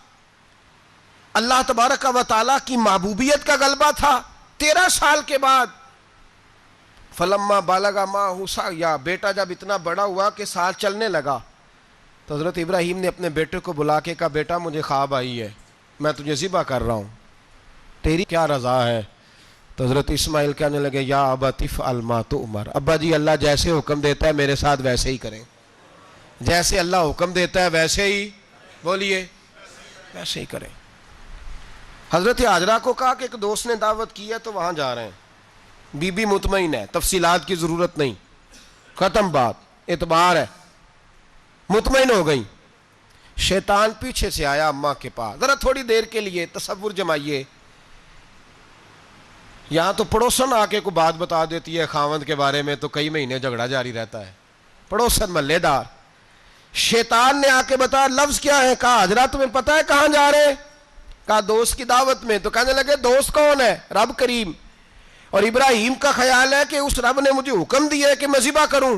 اللہ تبارک و تعالیٰ کی محبوبیت کا غلبہ تھا۔ 13 سال کے بعد فلما بالغ معہ السعی، بیٹا جب اتنا بڑا ہوا کہ سال چلنے لگا تو حضرت ابراہیم نے اپنے بیٹے کو بلا کے کہا بیٹا مجھے خواب آئی ہے، میں تجھے ذبح کر رہا ہوں، تیری کیا رضا ہے؟ تو حضرت اسماعیل کہنے لگے یا ابت افعل ما تؤمر، ابا جی اللہ جیسے حکم دیتا ہے میرے ساتھ ویسے ہی کریں، جیسے اللہ حکم دیتا ہے ویسے ہی، بولیے، ویسے ہی کریں۔ حضرت ہاجرہ کو کہا کہ ایک دوست نے دعوت کی ہے تو وہاں جا رہے ہیں، بی بی مطمئن ہے، تفصیلات کی ضرورت نہیں، ختم بات، اعتبار ہے، مطمئن ہو گئی۔ شیطان پیچھے سے آیا اماں کے پاس، ذرا تھوڑی دیر کے لیے تصور جمائیے، یہاں تو پڑوسن آ کے کوئی بات بتا دیتی ہے خاوند کے بارے میں تو کئی مہینے جھگڑا جاری رہتا ہے، پڑوسن محلے دار، شیطان نے آ کے بتایا لفظ کیا ہے؟ کہا حضرت تمہیں پتہ ہے کہاں جا رہے ہیں؟ کہا دوست کی دعوت میں۔ تو کہنے لگے دوست کون ہے؟ رب کریم، اور ابراہیم کا خیال ہے کہ اس رب نے مجھے حکم دیا ہے کہ میں ذبح کروں۔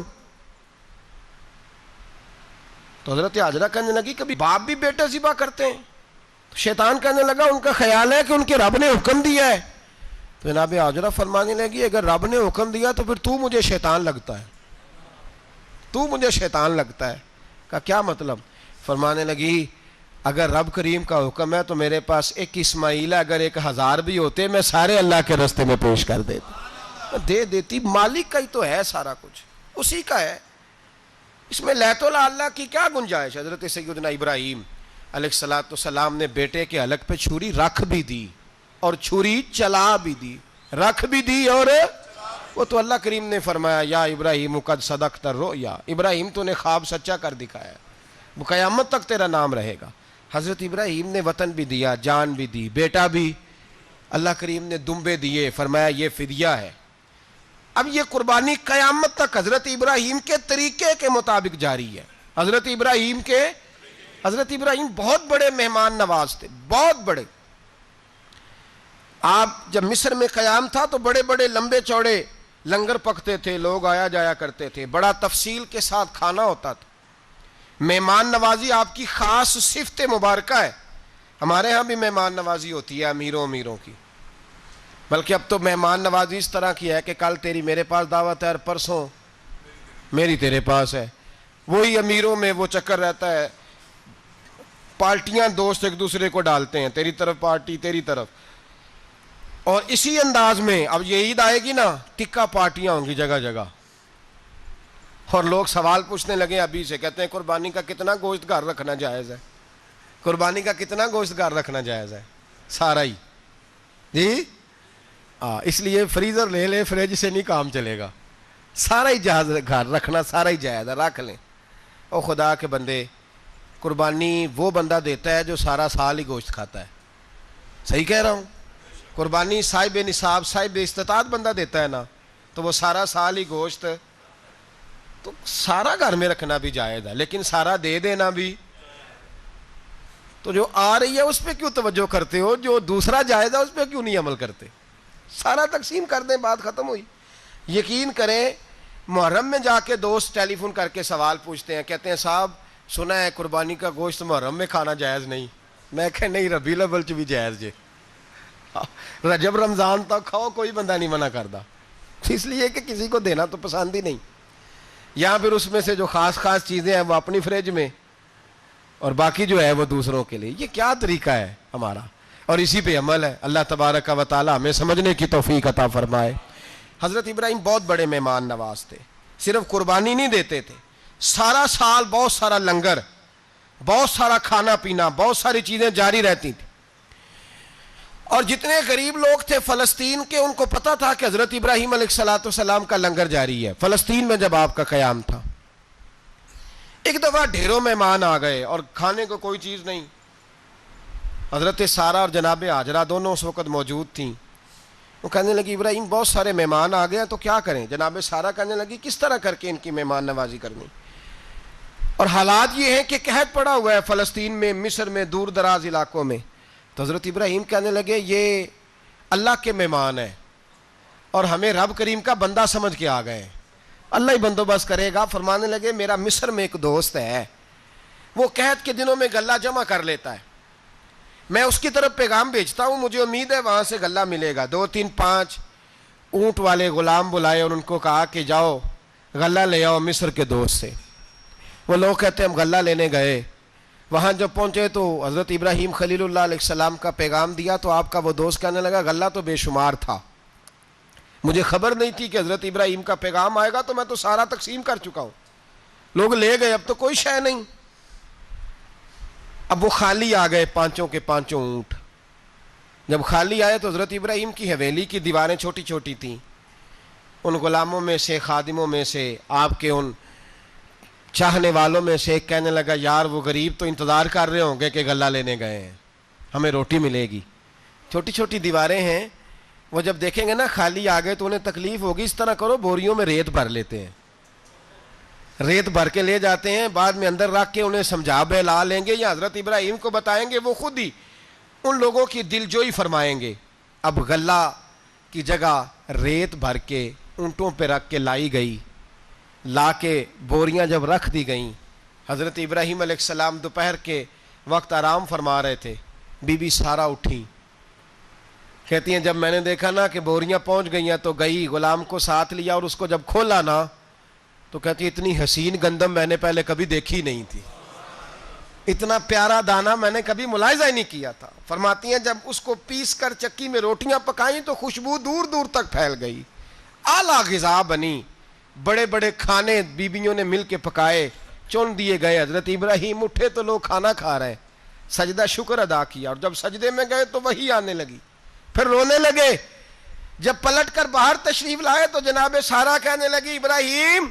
تو حضرت ہاجرہ کہنے لگی کبھی باپ بھی بیٹے ذبح کرتے ہیں؟ شیطان کہنے لگا ان کا خیال ہے کہ ان کے رب نے حکم دیا ہے۔ تو جناب ہاجرہ فرمانے لگی اگر رب نے حکم دیا تو پھر تو مجھے شیطان لگتا ہے، تو مجھے شیطان لگتا ہے۔ کہا کیا مطلب؟ فرمانے لگی اگر رب کریم کا حکم ہے تو میرے پاس ایک اسماعیل ہے، اگر 1000 بھی ہوتے میں سارے اللہ کے راستے میں پیش کر دیتی، مالک کا ہی تو ہے سارا کچھ، اسی کا ہے، اس میں لیت اللہ کی کیا گنجائش؟ حضرت سیدنا ابراہیم علیہ السلام نے بیٹے کے حلق پہ چھری رکھ بھی دی اور چھری چلا بھی دی، رکھ بھی دی اور وہ تو اللہ کریم نے فرمایا یا ابراہیم قد صدقت الرؤیا، ابراہیم تو نے خواب سچا کر دکھایا، وہ قیامت تک تیرا نام رہے گا۔ حضرت ابراہیم نے وطن بھی دیا، جان بھی دی، بیٹا بھی، اللہ کریم نے دمبے دیے، فرمایا یہ فدیہ ہے۔ اب یہ قربانی قیامت تک حضرت ابراہیم کے طریقے کے مطابق جاری ہے۔ حضرت ابراہیم بہت بڑے مہمان نواز تھے، بہت بڑے۔ آپ جب مصر میں قیام تھا تو بڑے بڑے لمبے چوڑے لنگر پکتے تھے، لوگ آیا جایا کرتے تھے، بڑا تفصیل کے ساتھ کھانا ہوتا تھا۔ مہمان نوازی آپ کی خاص صفت مبارکہ ہے۔ ہمارے ہاں بھی مہمان نوازی ہوتی ہے امیروں کی، بلکہ اب تو مہمان نوازی اس طرح کی ہے کہ کل تیری میرے پاس دعوت ہے اور پرسوں میری تیرے پاس ہے۔ وہی امیروں میں وہ چکر رہتا ہے، پارٹیاں دوست ایک دوسرے کو ڈالتے ہیں، تیری طرف پارٹی تیری طرف، اور اسی انداز میں اب یہ عید آئے گی نا، ٹکا پارٹیاں ہوں گی جگہ جگہ، اور لوگ سوال پوچھنے لگے ابھی سے، کہتے ہیں قربانی کا کتنا گوشت گھر رکھنا جائز ہے؟ قربانی کا کتنا گوشت گھر رکھنا جائز ہے؟ سارا ہی جی، اس لیے فریزر لے لے، فریج سے نہیں کام چلے گا، سارا ہی جہاز گھر رکھنا سارا ہی جائز ہے، رکھ لیں۔ او خدا کے بندے، قربانی وہ بندہ دیتا ہے جو سارا سال ہی گوشت کھاتا ہے، صحیح کہہ رہا ہوں؟ قربانی صاحب نصاب، صاحب استطاعت بندہ دیتا ہے نا، تو وہ سارا سال ہی گوشت، تو سارا گھر میں رکھنا بھی جائز ہے، لیکن سارا دے دینا بھی۔ تو جو آ رہی ہے اس پہ کیوں توجہ کرتے ہو؟ جو دوسرا جائز ہے اس پہ کیوں نہیں عمل کرتے؟ سارا تقسیم کر دیں، بات ختم ہوئی۔ یقین کریں، محرم میں جا کے دوست ٹیلی فون کر کے سوال پوچھتے ہیں، کہتے ہیں صاحب سنا ہے قربانی کا گوشت محرم میں کھانا جائز نہیں۔ میں کہ نہیں، ربیع الاول چ بھی جائز جے، رجب رمضان تک کھاؤ، کوئی بندہ نہیں منع کرتا، اس لیے کہ کسی کو دینا تو پسند ہی نہیں۔ یا پھر اس میں سے جو خاص خاص چیزیں ہیں وہ اپنی فریج میں، اور باقی جو ہے وہ دوسروں کے لیے۔ یہ کیا طریقہ ہے ہمارا؟ اور اسی پہ عمل ہے۔ اللہ تبارک و تعالی ہمیں سمجھنے کی توفیق عطا فرمائے۔ حضرت ابراہیم بہت بڑے مہمان نواز تھے، صرف قربانی نہیں دیتے تھے، سارا سال بہت سارا لنگر، بہت سارا کھانا پینا، بہت ساری چیزیں جاری رہتی تھیں۔ اور جتنے غریب لوگ تھے فلسطین کے، ان کو پتا تھا کہ حضرت ابراہیم علیہ السلام کا لنگر جاری ہے۔ فلسطین میں جب آپ کا قیام تھا، ایک دفعہ ڈھیروں مہمان آ گئے اور کھانے کو کوئی چیز نہیں۔ حضرت سارہ اور جناب ہاجرہ دونوں اس وقت موجود تھیں۔ وہ کہنے لگی ابراہیم بہت سارے مہمان آ گئے ہیں تو کیا کریں؟ جناب سارہ کہنے لگی کس طرح کر کے ان کی مہمان نوازی کرنی؟ اور حالات یہ ہیں کہ قحط پڑا ہوا ہے فلسطین میں، مصر میں، دور دراز علاقوں میں۔ تو حضرت ابراہیم کہنے لگے یہ اللہ کے مہمان ہیں اور ہمیں رب کریم کا بندہ سمجھ کے آ گئے ہیں، اللہ ہی بندوبست کرے گا۔ فرمانے لگے میرا مصر میں ایک دوست ہے، وہ قحط کے دنوں میں غلہ جمع کر لیتا ہے، میں اس کی طرف پیغام بھیجتا ہوں، مجھے امید ہے وہاں سے غلہ ملے گا۔ 2 3 5 اونٹ والے غلام بلائے اور ان کو کہا کہ جاؤ غلہ لے آؤ مصر کے دوست سے۔ وہ لوگ کہتے ہیں ہم غلہ لینے گئے، وہاں جب پہنچے تو حضرت ابراہیم خلیل اللہ علیہ السلام کا پیغام دیا تو آپ کا وہ دوست کہنے لگا غلہ تو بے شمار تھا، مجھے خبر نہیں تھی کہ حضرت ابراہیم کا پیغام آئے گا، تو میں تو سارا تقسیم کر چکا ہوں، لوگ لے گئے، اب تو کوئی شے نہیں۔ اب وہ خالی آ گئے، 5 کے 5 اونٹ۔ جب خالی آئے تو حضرت ابراہیم کی حویلی کی دیواریں چھوٹی چھوٹی تھیں، ان غلاموں میں سے، خادموں میں سے، آپ کے ان چاہنے والوں میں سے ایک کہنے لگا یار وہ غریب تو انتظار کر رہے ہوں گے کہ غلہ لینے گئے ہیں، ہمیں روٹی ملے گی۔ چھوٹی چھوٹی دیواریں ہیں، وہ جب دیکھیں گے نا خالی آ گئے تو انہیں تکلیف ہوگی، اس طرح کرو بوریوں میں ریت بھر لیتے ہیں، ریت بھر کے لے جاتے ہیں، بعد میں اندر رکھ کے انہیں سمجھا بہلا لیں گے یا حضرت ابراہیم کو بتائیں گے، وہ خود ہی ان لوگوں کی دل جوئی فرمائیں گے۔ اب غلہ کی جگہ ریت بھر کے اونٹوں پہ رکھ کے لائی گئی، لا کے بوریاں جب رکھ دی گئیں، حضرت ابراہیم علیہ السلام دوپہر کے وقت آرام فرما رہے تھے، بی بی سارہ اٹھی، کہتی ہیں جب میں نے دیکھا نا کہ بوریاں پہنچ گئی ہیں تو گئی، غلام کو ساتھ لیا اور اس کو جب کھولا نا تو کہتی اتنی حسین گندم میں نے پہلے کبھی دیکھی نہیں تھی، اتنا پیارا دانہ میں نے کبھی ملاحظہ ہی نہیں کیا تھا۔ فرماتی ہیں جب اس کو پیس کر چکی میں روٹیاں پکائیں تو خوشبو دور دور تک پھیل گئی، اعلیٰ غذا بنی، بڑے بڑے کھانے بیویوں نے مل کے پکائے، چن دیے گئے۔ حضرت ابراہیم اٹھے تو لوگ کھانا کھا رہے، سجدہ شکر ادا کیا، اور جب سجدے میں گئے تو وہی آنے لگی، پھر رونے لگے جب پلٹ کر باہر تشریف لائے تو جناب سارا کہنے لگی ابراہیم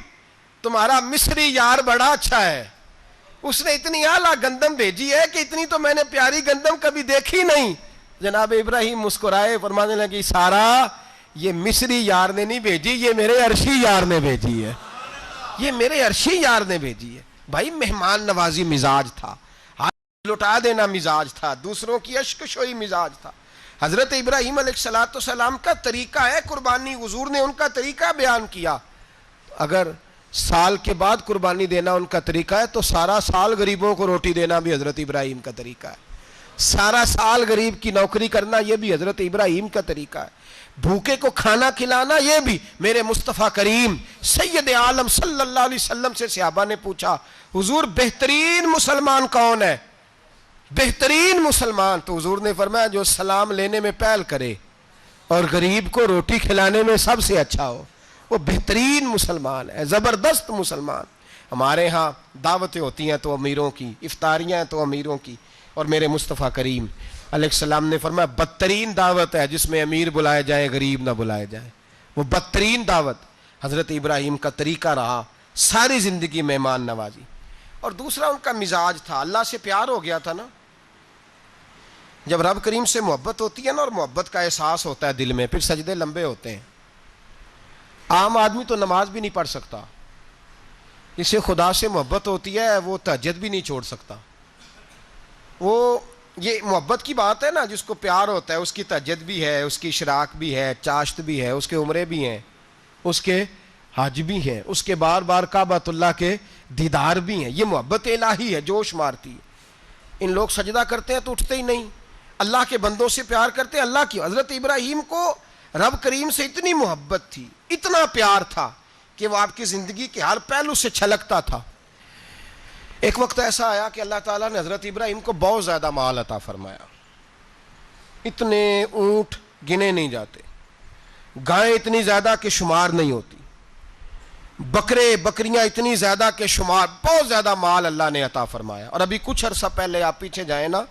تمہارا مصری یار بڑا اچھا ہے، اس نے اتنی اعلیٰ گندم بھیجی ہے کہ اتنی تو میں نے پیاری گندم کبھی دیکھی نہیں۔ جناب ابراہیم مسکرائے، فرمانے لگی سارا یہ مصری یار نے نہیں بھیجی، یہ میرے عرشی یار نے بھیجی ہے، یہ میرے عرشی یار نے بھیجی ہے۔ بھائی مہمان نوازی مزاج تھا، ہاتھ لٹا دینا مزاج تھا، دوسروں کی اشک شوئی مزاج تھا۔ حضرت ابراہیم علیہ السلام کا طریقہ ہے قربانی، حضور نے ان کا طریقہ بیان کیا۔ اگر سال کے بعد قربانی دینا ان کا طریقہ ہے تو سارا سال غریبوں کو روٹی دینا بھی حضرت ابراہیم کا طریقہ ہے، سارا سال غریب کی نوکری کرنا یہ بھی حضرت ابراہیم کا طریقہ ہے، بھوکے کو کھانا کھلانا یہ بھی۔ میرے مصطفیٰ کریم سید عالم صلی اللہ علیہ وسلم سے صحابہ نے پوچھا حضور بہترین مسلمان کون ہے؟ بہترین مسلمان؟ تو حضور نے فرمایا جو سلام لینے میں پہل کرے اور غریب کو روٹی کھلانے میں سب سے اچھا ہو، وہ بہترین مسلمان ہے، زبردست مسلمان۔ ہمارے ہاں دعوتیں ہوتی ہیں تو امیروں کی، افطاریاں ہیں تو امیروں کی، اور میرے مصطفیٰ کریم علیہ السلام نے فرمایا بدترین دعوت ہے جس میں امیر بلائے جائیں غریب نہ بلائے جائیں، وہ بدترین دعوت۔ حضرت ابراہیم کا طریقہ رہا ساری زندگی مہمان نوازی۔ اور دوسرا ان کا مزاج تھا، اللہ سے پیار ہو گیا تھا نا، جب رب کریم سے محبت ہوتی ہے نا اور محبت کا احساس ہوتا ہے دل میں، پھر سجدے لمبے ہوتے ہیں۔ عام آدمی تو نماز بھی نہیں پڑھ سکتا، اسے خدا سے محبت ہوتی ہے وہ تہجد بھی نہیں چھوڑ سکتا۔ وہ یہ محبت کی بات ہے نا، جس کو پیار ہوتا ہے اس کی تہجد بھی ہے، اس کی اشراق بھی ہے، چاشت بھی ہے، اس کے عمرے بھی ہیں، اس کے حج بھی ہیں، اس کے بار بار کعبۃ اللہ کے دیدار بھی ہیں۔ یہ محبت الہی ہے، جوش مارتی ہے۔ ان لوگ سجدہ کرتے ہیں تو اٹھتے ہی نہیں، اللہ کے بندوں سے پیار کرتے ہیں اللہ کی۔ حضرت ابراہیم کو رب کریم سے اتنی محبت تھی، اتنا پیار تھا کہ وہ آپ کی زندگی کے ہر پہلو سے چھلکتا تھا۔ ایک وقت ایسا آیا کہ اللہ تعالیٰ نے حضرت ابراہیم کو بہت زیادہ مال عطا فرمایا، اتنے اونٹ گنے نہیں جاتے، گائیں اتنی زیادہ کہ شمار نہیں ہوتی، بکرے بکریاں اتنی زیادہ کہ شمار، بہت زیادہ مال اللہ نے عطا فرمایا۔ اور ابھی کچھ عرصہ پہلے آپ پیچھے جائیں نا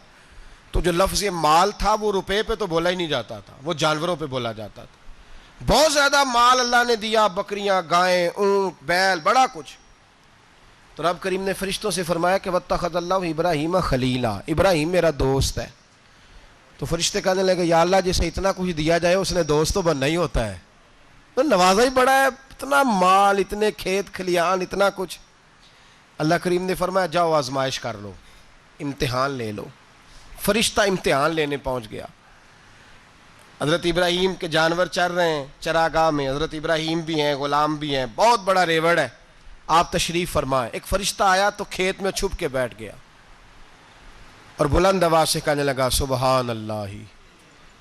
تو جو لفظ مال تھا وہ روپے پہ تو بولا ہی نہیں جاتا تھا، وہ جانوروں پہ بولا جاتا تھا۔ بہت زیادہ مال اللہ نے دیا، بکریاں گائیں اونٹ بیل بڑا کچھ۔ تو رب کریم نے فرشتوں سے فرمایا کہ واتخذ اللہ ابراہیم خلیلا، ابراہیم میرا دوست ہے۔ تو فرشتے کہنے لگے یا اللہ جسے اتنا کچھ دیا جائے اس نے دوست تو بننا ہی ہوتا ہے، تو نوازا ہی بڑا ہے، اتنا مال، اتنے کھیت کھلیان، اتنا کچھ۔ اللہ کریم نے فرمایا جاؤ آزمائش کر لو، امتحان لے لو۔ فرشتہ امتحان لینے پہنچ گیا۔ حضرت ابراہیم کے جانور چر رہے ہیں چراگاہ میں، حضرت ابراہیم بھی ہیں، غلام بھی ہیں، بہت بڑا ریوڑ ہے، آپ تشریف فرمائیں۔ ایک فرشتہ آیا تو کھیت میں چھپ کے بیٹھ گیا اور بلند آواز سے کہنے لگا سبحان اللہ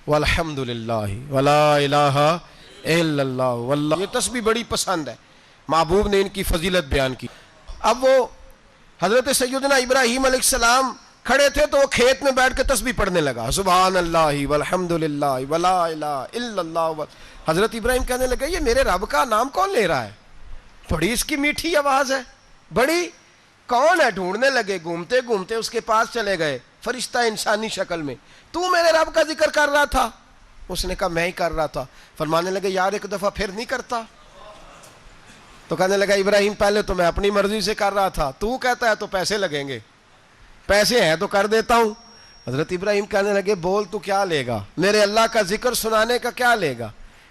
والحمد للہ ولا الہ الا اللہ واللہ۔ یہ تسبیح بڑی پسند ہے، محبوب نے ان کی فضیلت بیان کی۔ اب وہ حضرت سیدنا ابراہیم علیہ السلام کھڑے تھے تو وہ کھیت میں بیٹھ کے تسبیح پڑھنے لگا سبحان اللہ والحمد للہ ولا الہ الا اللہ۔ حضرت ابراہیم کہنے لگے یہ میرے رب کا نام کون لے رہا ہے، بڑی اس کی میٹھی آواز ہے، بڑی کون ہے؟ ڈھونڈنے لگے، گھومتے گھومتے اس کے پاس چلے گئے، فرشتہ انسانی شکل میں، تو میرے رب کا ذکر کر رہا تھا؟ اس نے کہا میں ہی کر رہا تھا۔ فرمانے لگے یار ایک دفعہ پھر نہیں کرتا؟ تو کہنے لگا ابراہیم پہلے تو میں اپنی مرضی سے کر رہا تھا، تو کہتا ہے تو پیسے لگیں گے، پیسے ہیں تو کر دیتا ہوں۔ حضرت ابراہیم کہنے لگے بول تو کیا لے گا، میرے اللہ کا ذکر سنانے کا کیا لے گا؟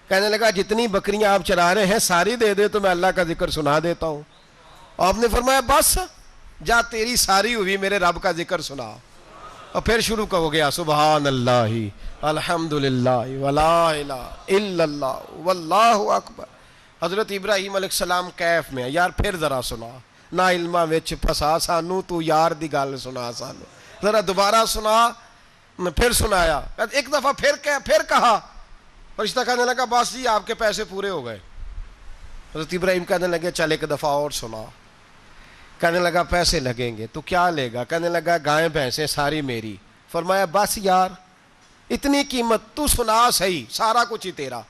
کہنے لگا جتنی بکریاں آپ چرا رہے ہیں ساری دے دے تو میں اللہ کا ذکر سنا دیتا ہوں۔ آپ نے فرمایا بس جا تیری ساری ہوئی میرے رب کا ذکر سنا۔ اور پھر شروع ہو گیا سبحان اللہ الحمدللہ ولا الہ الا اللہ واللہ اکبر۔ حضرت ابراہیم علیہ السلام کیف میں یار پھر ذرا سنا، نا علما وچ پھسا سانو تو یار دی گل سنا سانو، ذرا دوبارہ سنا۔ پھر سنایا، ایک دفعہ پھر کہا، فرشتہ کہنے لگا بس جی آپ کے پیسے پورے ہو گئے۔ حضرت ابراہیم کہنے لگے چل ایک دفعہ اور سنا۔ کہنے لگا پیسے لگیں گے، تو کیا لے گا؟ کہنے لگا گائیں بھینسیں ساری میری۔ فرمایا بس یار اتنی قیمت، تو سنا صحیح، سارا کچھ ہی تیرا۔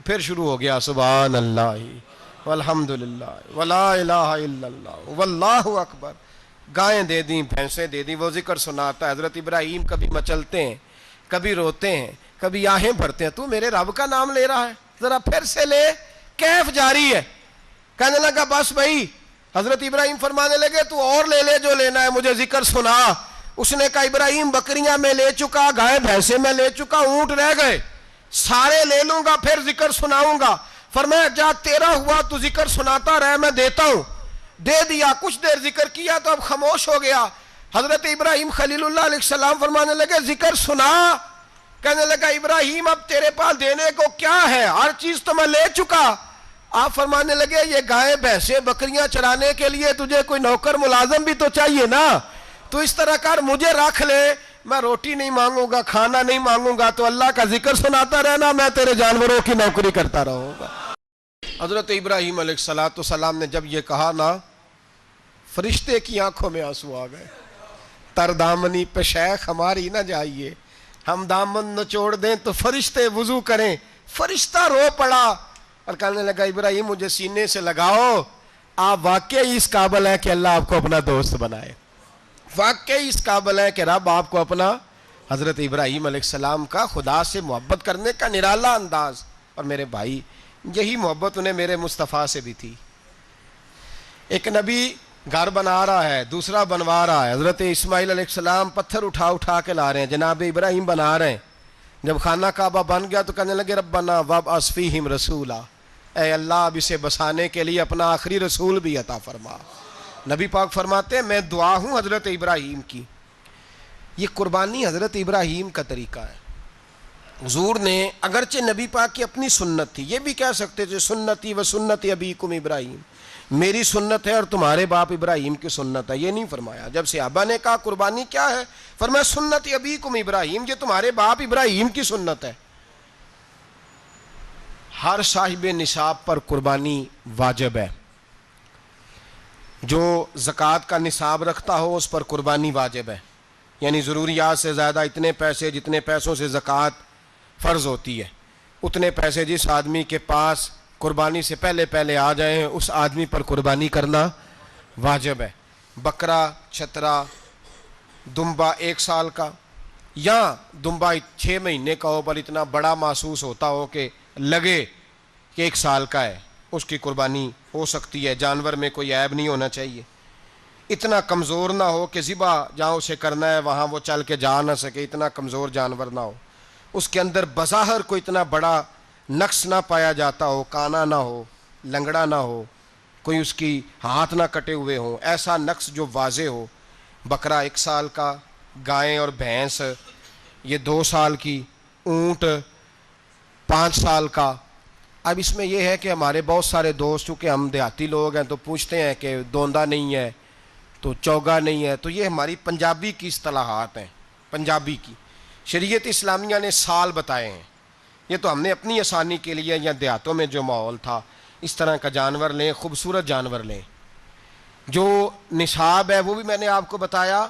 پھر شروع ہو گیا سبحان اللہ والحمدللہ ولا الہ الا اللہ واللہ اکبر۔ گائیں دے دیں، بھینسیں دے دیں، وہ ذکر سناتا ہے۔ حضرت ابراہیم کبھی مچلتے ہیں، کبھی روتے ہیں، کبھی آہیں بھرتے ہیں. تو میرے رب کا نام لے رہا ہے, ذرا پھر سے لے. کیف جاری ہے. کہنے لگا بس بھائی. حضرت ابراہیم فرمانے لگے تو اور لے لے جو لینا ہے, مجھے ذکر سنا. اس نے کہا ابراہیم بکریاں میں لے چکا, گائے بھینسے میں لے چکا, اونٹ رہ گئے, سارے لے لوں گا پھر ذکر سناؤں گا. فرمایا جا تیرا ہوا تو ذکر سناتا رہ, میں دیتا ہوں. دے دیا. کچھ دیر ذکر کیا تو اب خاموش ہو گیا. حضرت ابراہیم خلیل اللہ علیہ السلام فرمانے لگے ذکر سنا. کہنے لگا ابراہیم اب تیرے پاس دینے کو کیا ہے, ہر چیز تو میں لے چکا. آپ فرمانے لگے یہ گائے بھینسے بکریاں چرانے کے لیے تجھے کوئی نوکر ملازم بھی تو چاہیے نا. تو اس طرح کر, مجھے رکھ لے, میں روٹی نہیں مانگوں گا, کھانا نہیں مانگوں گا, تو اللہ کا ذکر سناتا رہنا, میں تیرے جانوروں کی نوکری کرتا رہوں گا. حضرت ابراہیم علیہ السلام نے جب یہ کہا نا, فرشتے کی آنکھوں میں آنسو آ گئے. تر دامنی پہ شیخ ہماری نہ جائیے, ہم دامن نچوڑ دیں تو فرشتے وضو کریں. فرشتہ رو پڑا اور کہنے لگا ابراہیم مجھے سینے سے لگاؤ, آپ واقعی اس قابل ہیں کہ اللہ آپ کو اپنا دوست بنائے, واقعی اس قابل ہیں کہ رب آپ کو اپنا. حضرت ابراہیم علیہ السلام کا خدا سے محبت کرنے کا نرالا انداز. اور میرے بھائی یہی محبت انہیں میرے مصطفیٰ سے بھی تھی. ایک نبی گھر بنا رہا ہے, دوسرا بنوا رہا ہے. حضرت اسماعیل علیہ السلام پتھر اٹھا اٹھا کے لا رہے ہیں, جناب ابراہیم بنا رہے ہیں. جب خانہ کعبہ بن گیا تو کہنے لگے ربنا وابعث فیہم رسولا, اے اللہ اب اسے بسانے کے لیے اپنا آخری رسول بھی عطا فرما. نبی پاک فرماتے ہیں میں دعا ہوں حضرت ابراہیم کی. یہ قربانی حضرت ابراہیم کا طریقہ ہے. حضور نے اگرچہ نبی پاک کی اپنی سنت تھی, یہ بھی کہہ سکتے تھے سنتی و سنت ابیکم ابراہیم, میری سنت ہے اور تمہارے باپ ابراہیم کی سنت ہے. یہ نہیں فرمایا. جب صحابہ نے کہا قربانی کیا ہے, فرمایا سنت ابیکم ابراہیم, یہ تمہارے باپ ابراہیم کی سنت ہے. ہر صاحب نصاب پر قربانی واجب ہے. جو زکوٰۃ کا نصاب رکھتا ہو اس پر قربانی واجب ہے. یعنی ضروریات سے زیادہ اتنے پیسے, جتنے پیسوں سے زکوٰۃ فرض ہوتی ہے, اتنے پیسے جس آدمی کے پاس قربانی سے پہلے پہلے آ جائیں اس آدمی پر قربانی کرنا واجب ہے. بکرا, چھترا, دمبا 1 سال کا یا دمبا 6 مہینے کا ہو پر اتنا بڑا محسوس ہوتا ہو کہ لگے کہ 1 سال کا ہے, اس کی قربانی ہو سکتی ہے. جانور میں کوئی عیب نہیں ہونا چاہیے, اتنا کمزور نہ ہو کہ ذبح جہاں اسے کرنا ہے وہاں وہ چل کے جا نہ سکے, اتنا کمزور جانور نہ ہو, اس کے اندر بظاہر کوئی اتنا بڑا نقص نہ پایا جاتا ہو, کانا نہ ہو, لنگڑا نہ ہو, کوئی اس کی ہاتھ نہ کٹے ہوئے ہوں, ایسا نقص جو واضح ہو. بکرا 1 سال کا, گائیں اور بھینس یہ 2 سال کی, اونٹ 5 سال کا. اب اس میں یہ ہے کہ ہمارے بہت سارے دوست, چونکہ ہم دیہاتی لوگ ہیں, تو پوچھتے ہیں کہ دوندا نہیں ہے تو چوگا نہیں ہے. تو یہ ہماری پنجابی کی اصطلاحات ہیں, پنجابی کی. شریعت اسلامیہ نے سال بتائے ہیں, یہ تو ہم نے اپنی آسانی کے لیے, یا دیہاتوں میں جو ماحول تھا اس طرح کا جانور لیں, خوبصورت جانور لیں. جو نصاب ہے وہ بھی میں نے آپ کو بتایا.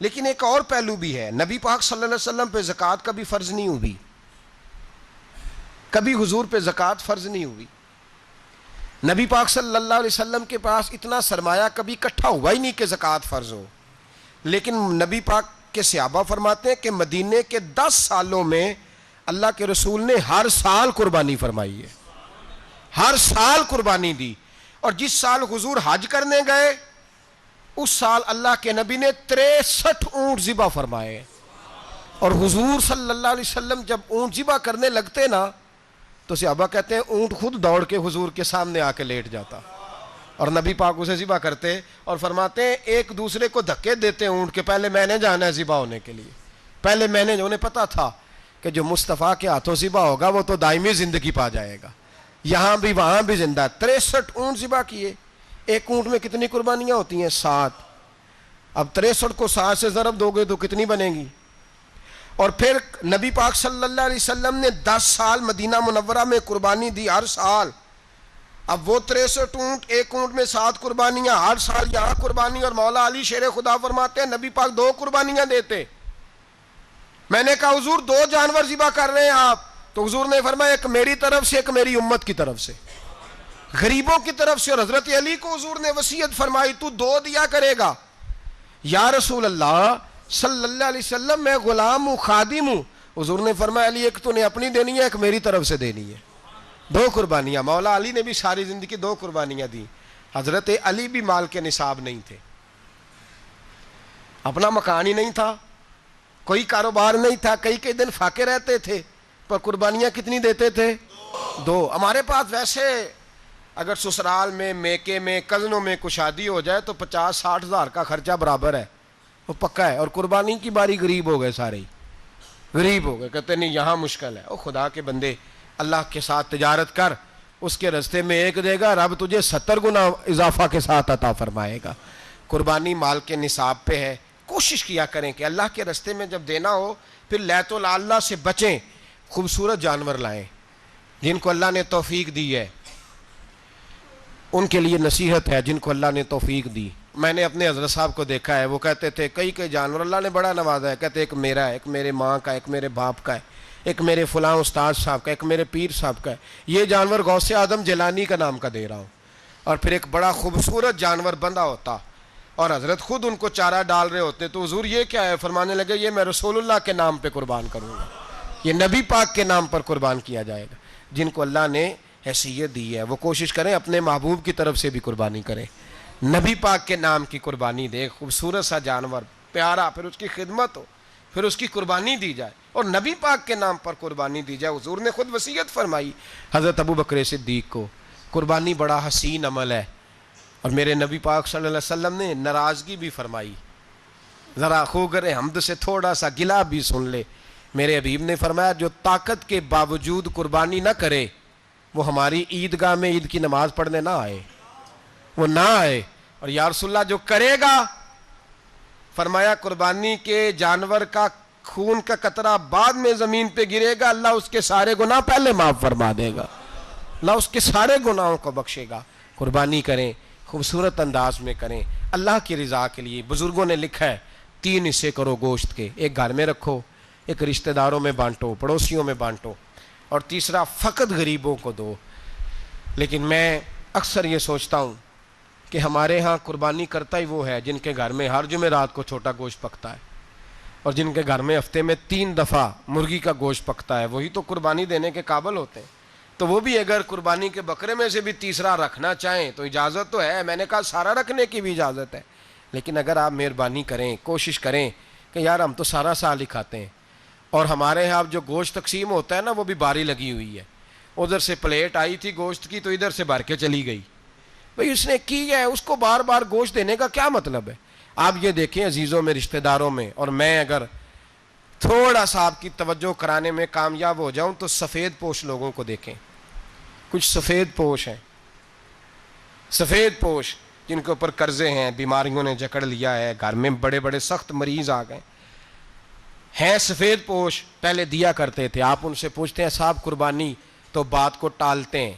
لیکن ایک اور پہلو بھی ہے, نبی پاک صلی اللہ علیہ وسلم پہ زکوٰۃ کبھی فرض نہیں ہوئی, کبھی حضور پہ زکوٰۃ فرض نہیں ہوئی. نبی پاک صلی اللہ علیہ وسلم کے پاس اتنا سرمایہ کبھی اکٹھا ہوا ہی نہیں کہ زکوٰۃ فرض ہو. لیکن نبی پاک کے صحابہ فرماتے ہیں کہ مدینے کے 10 سالوں میں اللہ کے رسول نے ہر سال قربانی فرمائی ہے, ہر سال قربانی دی. اور جس سال حضور حج کرنے گئے اس سال اللہ کے نبی نے 63 اونٹ ذبح فرمائے. اور حضور صلی اللہ علیہ وسلم جب اونٹ ذبح کرنے لگتے نا تو صحابہ کہتے ہیں اونٹ خود دوڑ کے حضور کے سامنے آ کے لیٹ جاتا, اور نبی پاک اسے ذبح کرتے اور فرماتے ہیں ایک دوسرے کو دھکے دیتے اونٹ کے, پہلے میں نے جانا ہے ذبح ہونے کے لیے, پہلے میں نے. انہیں پتا تھا کہ جو مصطفیٰ کے ہاتھوں ذبح ہوگا وہ تو دائمی زندگی پا جائے گا, یہاں بھی وہاں بھی زندہ. 63 اونٹ ذبح کیے. ایک اونٹ میں کتنی قربانیاں ہوتی ہیں؟ 7. اب 63 کو 7 سے ضرب دو گے تو کتنی بنے گی؟ اور پھر نبی پاک صلی اللہ علیہ وسلم نے 10 سال مدینہ منورہ میں قربانی دی, ہر سال. اب وہ 63 اونٹ, ایک اونٹ میں 7 قربانیاں, ہر سال یہاں قربانی. اور مولا علی شیر خدا فرماتے ہیں نبی پاک 2 قربانیاں دیتے. میں نے کہا حضور 2 جانور ذبح کر رہے ہیں آپ, تو حضور نے فرمایا ایک میری طرف سے, ایک میری امت کی طرف سے, غریبوں کی طرف سے. اور حضرت علی کو حضور نے وصیت فرمائی تو 2 دیا کرے گا. یا رسول اللہ صلی اللہ علیہ وسلم میں غلام ہوں, خادم ہوں. حضور نے فرمایا علی ایک تو نے اپنی دینی ہے، ایک میری طرف سے دینی ہے. 2 قربانیاں. مولا علی نے بھی ساری زندگی 2 قربانیاں دی. حضرت علی بھی مال کے نصاب نہیں تھے، اپنا مکان ہی نہیں تھا، کوئی کاروبار نہیں تھا، کئی دن فاقے رہتے تھے، پر قربانیاں کتنی دیتے تھے؟ 2. ہمارے پاس ویسے اگر سسرال میں، میکے میں، کزنوں میں کچھ شادی ہو جائے تو 50-60 ہزار کا خرچہ برابر ہے، وہ پکا ہے. اور قربانی کی باری غریب ہو گئے، سارے غریب ہو گئے. کہتے نہیں یہاں مشکل ہے. او خدا کے بندے، اللہ کے ساتھ تجارت کر، اس کے رستے میں 1 دے گا، رب تجھے 70 گنا اضافہ کے ساتھ عطا فرمائے گا. قربانی مال کے نصاب پہ ہے. کوشش کیا کریں کہ اللہ کے رستے میں جب دینا ہو پھر لیت اللہ سے بچیں. خوبصورت جانور لائیں جن کو اللہ نے توفیق دی ہے. ان کے لیے نصیحت ہے جن کو اللہ نے توفیق دی. میں نے اپنے حضرت صاحب کو دیکھا ہے، وہ کہتے تھے کئی جانور اللہ نے بڑا نوازا ہے. کہتے ایک میرا ہے، ایک میرے ماں کا، ایک میرے باپ کا ہے، ایک میرے فلاں استاد صاحب کا، ایک میرے پیر صاحب کا ہے. یہ جانور غوث اعظم جیلانی کا نام کا دے رہا ہوں. اور پھر ایک بڑا خوبصورت جانور بندھا ہوتا اور حضرت خود ان کو چارہ ڈال رہے ہوتے. تو حضور یہ کیا ہے؟ فرمانے لگے یہ میں رسول اللہ کے نام پہ قربان کروں گا، یہ نبی پاک کے نام پر قربان کیا جائے گا. جن کو اللہ نے حیثیت دی ہے وہ کوشش کریں اپنے محبوب کی طرف سے بھی قربانی کریں. نبی پاک کے نام کی قربانی دے. خوبصورت سا جانور پیارا، پھر اس کی خدمت ہو، پھر اس کی قربانی دی جائے اور نبی پاک کے نام پر قربانی دی جائے. حضور نے خود وصیت فرمائی حضرت ابو بکر صدیق کو. قربانی بڑا حسین عمل ہے اور میرے نبی پاک صلی اللہ علیہ وسلم نے ناراضگی بھی فرمائی. ذرا خوگر حمد سے تھوڑا سا گلا بھی سن لے. میرے حبیب نے فرمایا جو طاقت کے باوجود قربانی نہ کرے وہ ہماری عیدگاہ میں عید کی نماز پڑھنے نہ آئے، وہ نہ آئے. اور یا رسول اللہ جو کرے گا، فرمایا قربانی کے جانور کا خون کا قطرہ بعد میں زمین پہ گرے گا، اللہ اس کے سارے گناہ پہلے معاف فرما دے گا، اللہ اس کے سارے گناہوں کو بخشے گا. قربانی کریں، خوبصورت انداز میں کریں، اللہ کی رضا کے لیے. بزرگوں نے لکھا ہے 3 حصے کرو گوشت کے. ایک گھر میں رکھو، ایک رشتہ داروں میں بانٹو، پڑوسیوں میں بانٹو، اور تیسرا فقط غریبوں کو دو. لیکن میں اکثر یہ سوچتا ہوں کہ ہمارے ہاں قربانی کرتا ہی وہ ہے جن کے گھر میں ہر جمعرات کو چھوٹا گوشت پکتا ہے اور جن کے گھر میں ہفتے میں 3 دفعہ مرغی کا گوشت پکتا ہے. وہی تو قربانی دینے کے قابل ہوتے ہیں. تو وہ بھی اگر قربانی کے بکرے میں سے بھی تیسرا رکھنا چاہیں تو اجازت تو ہے. میں نے کہا سارا رکھنے کی بھی اجازت ہے، لیکن اگر آپ مہربانی کریں، کوشش کریں کہ یار ہم تو سارا سال ہی کھاتے ہیں اور ہمارے یہاں جو گوشت تقسیم ہوتا ہے نا وہ بھی باری لگی ہوئی ہے. ادھر سے پلیٹ آئی تھی گوشت کی تو ادھر سے بھر کے چلی گئی. بھئی اس نے کی ہے، اس کو بار بار گوشت دینے کا کیا مطلب ہے؟ آپ یہ دیکھیں عزیزوں میں، رشتہ داروں میں، اور میں اگر تھوڑا سا آپ کی توجہ کرانے میں کامیاب ہو جاؤں تو سفید پوش لوگوں کو دیکھیں. کچھ سفید پوش ہیں، سفید پوش جن کے اوپر قرضے ہیں، بیماریوں نے جکڑ لیا ہے، گھر میں بڑے بڑے سخت مریض آ گئے ہیں. سفید پوش پہلے دیا کرتے تھے. آپ ان سے پوچھتے ہیں صاحب قربانی، تو بات کو ٹالتے ہیں.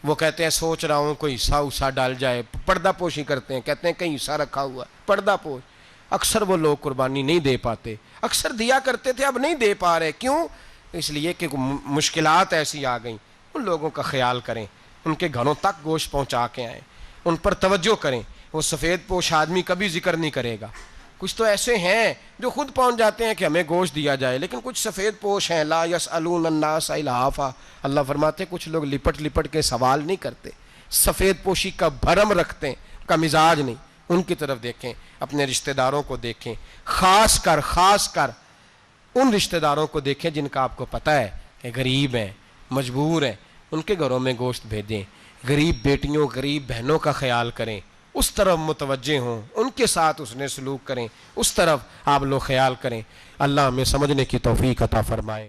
وہ کہتے ہیں سوچ رہا ہوں کوئی حصہ ڈال جائے. پردہ پوشی کرتے ہیں، کہتے ہیں کہیں حصہ رکھا ہوا ہے، پردہ پوش. اکثر وہ لوگ قربانی نہیں دے پاتے. اکثر دیا کرتے تھے، اب نہیں دے پا رہے. کیوں؟ اس لیے کہ مشکلات ایسی آ گئیں. ان لوگوں کا خیال کریں، ان کے گھروں تک گوشت پہنچا کے آئیں، ان پر توجہ کریں. وہ سفید پوش آدمی کبھی ذکر نہیں کرے گا. کچھ تو ایسے ہیں جو خود پہنچ جاتے ہیں کہ ہمیں گوشت دیا جائے، لیکن کچھ سفید پوش ہیں لا یسألون الناس الحافا. اللہ فرماتے کچھ لوگ لپٹ لپٹ کے سوال نہیں کرتے، سفید پوشی کا بھرم رکھتے ہیں، کا مزاج نہیں. ان کی طرف دیکھیں، اپنے رشتہ داروں کو دیکھیں، خاص کر ان رشتہ داروں کو دیکھیں جن کا آپ کو پتہ ہے کہ غریب ہیں، مجبور ہیں. ان کے گھروں میں گوشت بھیجیں. غریب بیٹیوں، غریب بہنوں کا خیال کریں، اس طرف متوجہ ہوں، ان کے ساتھ اس نے سلوک کریں، اس طرف آپ لوگ خیال کریں. اللہ ہمیں سمجھنے کی توفیق عطا فرمائے.